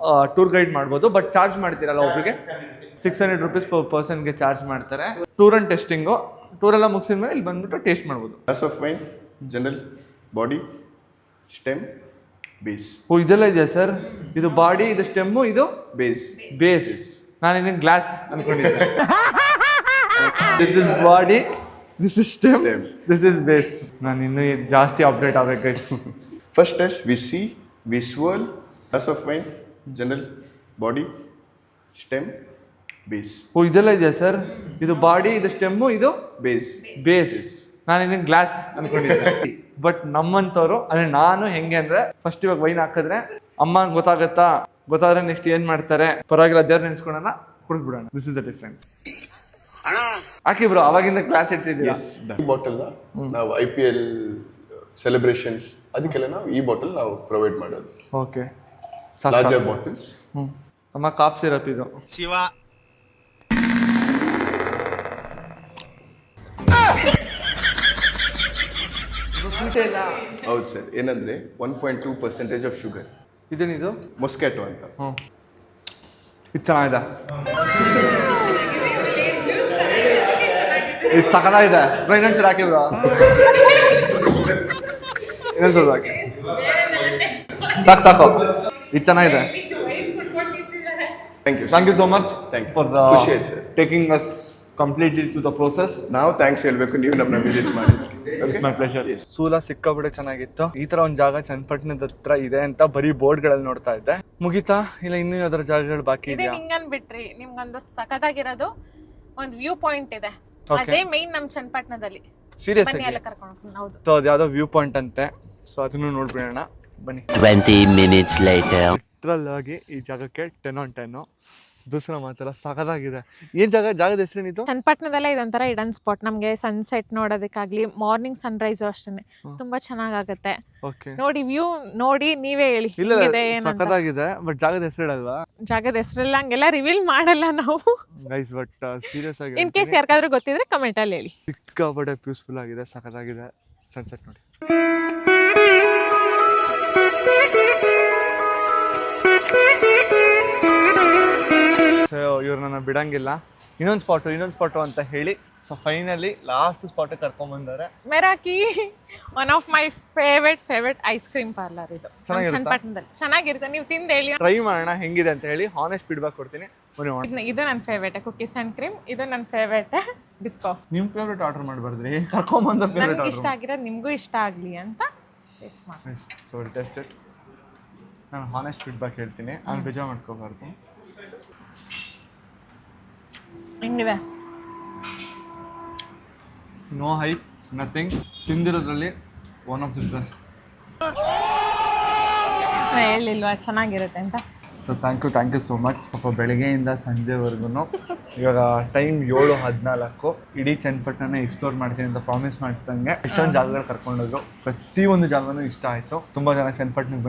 [SPEAKER 1] ಟೂರ್ ಗೈಡ್ ಮಾಡ್ಬೋದು, ಬಟ್ ಚಾರ್ಜ್ ಮಾಡ್ತೀರಲ್ಲ ಒಬ್ರಿಗೆ 600 rupees per personಗೆ ಚಾರ್ಜ್ ಮಾಡ್ತಾರೆ. ಟೂರ್ ಅಂಡ್ ಟೆಸ್ಟಿಂಗು, ಟೂರ್ ಎಲ್ಲ ಮುಗಿಸಿದ ಮೇಲೆ ಇಲ್ಲಿ ಬಂದ್ಬಿಟ್ಟು ಟೇಸ್ಟ್ ಮಾಡ್ಬೋದು.
[SPEAKER 11] Glass of wine, general, body, stem, base.
[SPEAKER 1] ಓ, ಇದೆಲ್ಲ ಇದೆಯಾ ಸರ್? ಇದು ಬಾಡಿ, ಇದು ಸ್ಟೆಮ್ಮು, ಇದು ಬೇಸ್. ನಾನು ಇದನ್ನ ಗ್ಲಾಸ್ ಅನ್ಕೊಂಡಿದ್ದೆ. This is body, this is stem, this is base. ನಾನು ಇನ್ನೂ ಜಾಸ್ತಿ ಅಪ್ಡೇಟ್ ಆಗ್ಬೇಕು guys.
[SPEAKER 11] First test we see, we swirl, glass of wine, general, body, stem, base. ಓ, ಇದೆಲ್ಲ ಇದೆಯಾ ಸರ್? ಇದು ಬಾಡಿ, ಇದು ಸ್ಟೆಮ್ಮು, ಇದು ಬೇಸ್. ನಾನು ಇದನ್ನ ಗ್ಲಾಸ್ ಅನ್ಕೊಂಡಿದ್ದೆ. ಬಟ್ ನಮ್ಮಂತವ್ರು ಅಂದ್ರೆ ನಾನು ಹೆಂಗೆ ಅಂದ್ರೆ, ಫಸ್ಟ್ ಇವಾಗ ವೈನ್ ಹಾಕಿದ್ರೆ ಅಮ್ಮ ಗೊತ್ತಾದ್ರೆ ನೆಕ್ಸ್ಟ್ ಏನ್ ಮಾಡ್ತಾರೆ, ಪರವಾಗಿಲ್ಲ ದೇವ್ರ ನೆನ್ಸ್ಕೊಳ್ಳೋಣ, ಕುಡಿದ್ಬಿಡೋಣ. This is the difference. ಹಾಕಿ ಬ್ರೋ, ಅವಾಗಿಂದ ಕ್ಲಾಸ್ ಇಟ್ಟಿದ್ದೀರಾ. ಈ ಬಾಟಲ್ ನಾವು IPL ಸೆಲೆಬ್ರೇಷನ್ಸ್ ಅದಕ್ಕೆಲ್ಲ ನಾವು ಈ ಬಾಟಲ್ ನಾವು ಪ್ರೊವೈಡ್ ಮಾಡೋದು.
[SPEAKER 1] Okay,
[SPEAKER 11] larger bottles.
[SPEAKER 1] ಅಮ್ಮ ಕಾಫ್ ಸಿರಪ್ ಇದು.
[SPEAKER 5] ಶಿವ
[SPEAKER 11] ಹೌದು ಸರ್. ಏನಂದ್ರೆ 1.2% ಆಫ್ ಶುಗರ್.
[SPEAKER 1] ಇದೇನಿದು?
[SPEAKER 11] ಮೊಸ್ಕ್ಯಾಟೋ ಅಂತ.
[SPEAKER 1] ಇದು ಚೆನ್ನಾಗಿದೆ, ಇದು ಸಖತ್ತಾಗಿದೆ. ಇನ್ನೊಂದ್ಸಲ ಹಾಕಿ ಬ್ರೋ, ಇನ್ನೊಂದ್ಸಲ ಹಾಕಿ. ಸಾಕು, ಇದು ಚೆನ್ನಾಗಿದೆ. Thank you so much for taking us completely to the process.
[SPEAKER 11] ನಾವು ಥ್ಯಾಂಕ್ಸ್ ಹೇಳ್ಬೇಕು, ನೀವು ನಮ್ಮನ್ನ ವಿಸಿಟ್ ಮಾಡಿದ್ರಿ.
[SPEAKER 1] It's my pleasure. ಸೂಲ ಸಿಕ್ಕಾಬಿಟ್ಟೆ ಚೆನ್ನಾಗಿತ್ತು. ಈ ತರ ಒಂದು ಜಾಗ ಚನ್ನಪಟ್ಟಣದ ಹತ್ರ ಇದೆ ಅಂತ ಬರೀ ಬೋರ್ಡ್ಗಳಲ್ಲಿ ನೋಡ್ತಾ ಇದ್ದೆ. ಮುಗಿತಾ ಇಲ್ಲ ಇನ್ನೂ ಅದರ ಜಾಗಗಳು ಬಾಕಿ ಇದೆಯಾ?
[SPEAKER 4] ಹಿಂಗನ್ ಬಿಟ್ರಿ ನಿಮ್ಗೊಂದು ಸಖತ್ತಾಗಿರೋದು ಒಂದು ವ್ಯೂ ಪಾಯಿಂಟ್ ಇದೆ, ಅದೇ ಮೇನ್ ನಮ್ ಚನ್ನಪಟ್ಟಣದಲ್ಲಿ.
[SPEAKER 1] ಸೀರಿಯಸ್
[SPEAKER 4] ಬನ್ನಿ, ಎಲ್ಲ ಕರ್ಕೊಂಡು ಹೋಗ್ತೀನಿ. ಹೌದು,
[SPEAKER 1] ಸೊ ಅದು ಯಾವ್ದೋ ವ್ಯೂ ಪಾಯಿಂಟ್ ಅಂತೆ. ಸೊ ಅದನ್ನು ನೋಡ್ಬಿಡೋಣ ಬನ್ನಿ.
[SPEAKER 3] 20 minutes later.
[SPEAKER 1] ಲಿಟ್ರಲ್ ಆಗಿ ಈ ಜಾಗಕ್ಕೆ 10 on 10. ದೂಸರ ಮಾತೆಲ್ಲ ಸಖತ್ತಾಗಿದೆ. ಏನ್ ಜಾಗದ ಹೆಸರೇನಿದು?
[SPEAKER 4] ಚನ್ನಪಟ್ಟಣದಲ್ಲೇ ಇದೊಂಥರ ಇಡನ್ ಸ್ಪಾಟ್. ನಮ್ಗೆ ಸನ್ಸೆಟ್ ನೋಡೋದಕ್ಕಾಗ್ಲಿ, ಮಾರ್ನಿಂಗ್ ಸನ್ರೈಸ್ ಅಷ್ಟೇ ತುಂಬಾ ಚೆನ್ನಾಗಾಗತ್ತೆ. ನೋಡಿ, ವ್ಯೂ ನೋಡಿ ನೀವೇ ಹೇಳಿ.
[SPEAKER 1] ಸಖತ್ತಾಗಿದೆ, ಬಟ್ ಜಾಗದ ಹೆಸರು ಹೇಳಲ್ವಾ?
[SPEAKER 4] ಜಾಗದ ಹೆಸರೆಲ್ಲ ಹಂಗೆಲ್ಲ ರಿವೀಲ್ ಮಾಡಲ್ಲ ನಾವು
[SPEAKER 1] ಗೈಸ್, ಬಟ್ ಸೀರಿಯಸ್ ಆಗಿ
[SPEAKER 4] ಇನ್ ಕೇಸ್ ಯಾರಿಗಾದ್ರೂ ಗೊತ್ತಿದ್ರೆ ಕಮೆಂಟ್ ಅಲ್ಲಿ ಹೇಳಿ.
[SPEAKER 1] ಸಿಕ್ಕಾಪಟ್ಟೆ ಪೀಸ್ಫುಲ್ ಆಗಿದೆ, ಸಖತ್ತಾಗಿದೆ ಸನ್ಸೆಟ್ ನೋಡಿ. ಸೊ ಇವ್ರು ನನ್ನ ಬಿಡಂಗಿಲ್ಲ, ಇನ್ನೊಂದು ಸ್ಪಾಟು ಅಂತ ಹೇಳಿ. ಸೊ ಫೈನಲಿ ಲಾಸ್ಟ್ ಸ್ಪಾಟ್ ಕರ್ಕೊಂಡ್ಬಂದಾರೆ.
[SPEAKER 4] Meraki, one of my favourite ice cream parlour. ಇದು ಚನ್ನಪಟ್ಟಣದಲ್ಲಿ ಚೆನ್ನಾಗಿರುತ್ತೆ, ನೀವು ತಿಂದು ಹೇಳಿ.
[SPEAKER 1] ಟ್ರೈ ಮಾಡೋಣ ಹೆಂಗಿದೆ ಅಂತ ಹೇಳಿ ಹಾನೆಸ್ಟ್ ಫೀಡ್ಬ್ಯಾಕ್ ಕೊಡ್ತೀನಿ.
[SPEAKER 4] ಇದು ನನ್ನ ಫೇವರೇಟ್ ಕುಕೀಸ್ ಅಂಡ್ ಕ್ರೀಮ್, ಇದು ನನ್ನ ಫೇವರೇಟ್ ಬಿಸ್ಕಾಫ್.
[SPEAKER 1] ನಿಮ್ ಫೇವರೇಟ್ ಆರ್ಡರ್ ಮಾಡಬಾರ್ದ್ರಿ, ಕರ್ಕೊಂಡ್ಬಂದ ಫೇವರೇಟ್
[SPEAKER 4] ನನಗೆ ಇಷ್ಟ ಆಗಿರೋದು ನಿಮಗೂ ಇಷ್ಟ ಆಗಲಿ ಅಂತ ಟೇಸ್ಟ್ ಮಾಡಿ.
[SPEAKER 1] So test it. ನಾನು ಹಾನೆಸ್ಟ್ ಫೀಡ್ಬ್ಯಾಕ್ ಹೇಳ್ತೀನಿ, ನಾನು ಬೇಜಾರು ಮಾಡ್ಕೋಬಾರ್ದು.
[SPEAKER 4] ಹೆಂಗಿವೆ?
[SPEAKER 1] No hype, nothing. ತಿಂದಿರೋದ್ರಲ್ಲಿ ಒನ್ ಆಫ್ ದಿ ಬೆಸ್ಟ್.
[SPEAKER 4] ಹೇಳಿಲ್ವಾ ಚೆನ್ನಾಗಿರುತ್ತೆ ಅಂತ.
[SPEAKER 1] So thank you so much. ಪಾಪ ಬೆಳಗ್ಗೆಯಿಂದ ಸಂಜೆವರೆಗೂ ಇವಾಗ ಟೈಮ್ 7:14. ಇಡೀ ಚನ್ನಪಟ್ಟಣ ಎಕ್ಸ್ಪ್ಲೋರ್ ಮಾಡ್ತೀನಿ ಅಂತ ಪ್ರಾಮಿಸ್ ಮಾಡಿಸ್ದಂಗೆ ಎಷ್ಟೊಂದು ಜಾಗಗಳು ಕರ್ಕೊಂಡೋದ್ರು. ಪ್ರತಿಯೊಂದು ಜಾಗನೂ ಇಷ್ಟ ಆಯಿತು. ತುಂಬ ಜನ ಚನ್ನಪಟ್ಟಣಕ್ಕೆ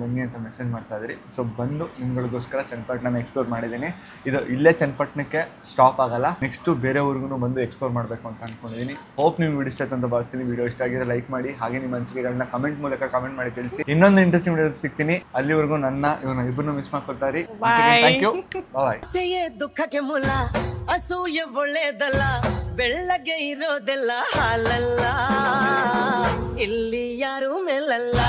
[SPEAKER 1] ಬನ್ನಿ ಅಂತ ಮೆಸೇಜ್ ಮಾಡ್ತಾ ಇದ್ರಿ. ಸೊ ಬಂದು ನಿಮ್ಗಳಿಗೋಸ್ಕರ ಚನ್ನಪಟ್ಟಣ ಎಕ್ಸ್ಪ್ಲೋರ್ ಮಾಡಿದ್ದೀನಿ. ಇದು ಇಲ್ಲೇ ಚನ್ನಪಟ್ಟಣಕ್ಕೆ ಸ್ಟಾಪ್ ಆಗಲ್ಲ, ನೆಕ್ಸ್ಟು ಬೇರೆ ಊರಿಗೂ ಬಂದು ಎಕ್ಸ್ಪ್ಲೋರ್ ಮಾಡಬೇಕು ಅಂತ ಅಂದ್ಕೊಂಡಿದ್ದೀನಿ. ಹೋಪ್ ನೀವು ವಿಡಿಯೋ ಇಷ್ಟ ಆಯ್ತು ಅಂತ ಭಾವಿಸ್ತೀನಿ. ವಿಡಿಯೋ ಇಷ್ಟ ಆಗಿದ್ರೆ ಲೈಕ್ ಮಾಡಿ, ಹಾಗೆ ನಿಮ್ಮ ಅನಿಸಿಕೆಗಳನ್ನ ಕಮೆಂಟ್ ಮೂಲಕ ಕಮೆಂಟ್ ಮಾಡಿ ತಿಳಿಸಿ. ಇನ್ನೊಂದು ಇಂಟ್ರೆಸ್ಟಿಂಗ್ ವಿಡಿಯೋ ಸಿಗ್ತೀನಿ. ಅಲ್ಲಿವರೆಗೂ ಇವನ್ನ ಇಬ್ಬರನ್ನು ಮಿಸ್ ಮಾಡ್ಕೊಳ್ತಾರೆ. ಥ್ಯಾಂಕ್ ಯು, ಬಾಯ್.
[SPEAKER 7] ದುಃಖಕ್ಕೆ ಮೂಲ ಅಸೂಯೆ ಒಳ್ಳೇದಲ್ಲ, ಬೆಳ್ಳಗೆ ಇರೋದೆಲ್ಲ ಹಾಲಲ್ಲ, ಇಲ್ಲಿ ಯಾರು ಮೇಲಲ್ಲ.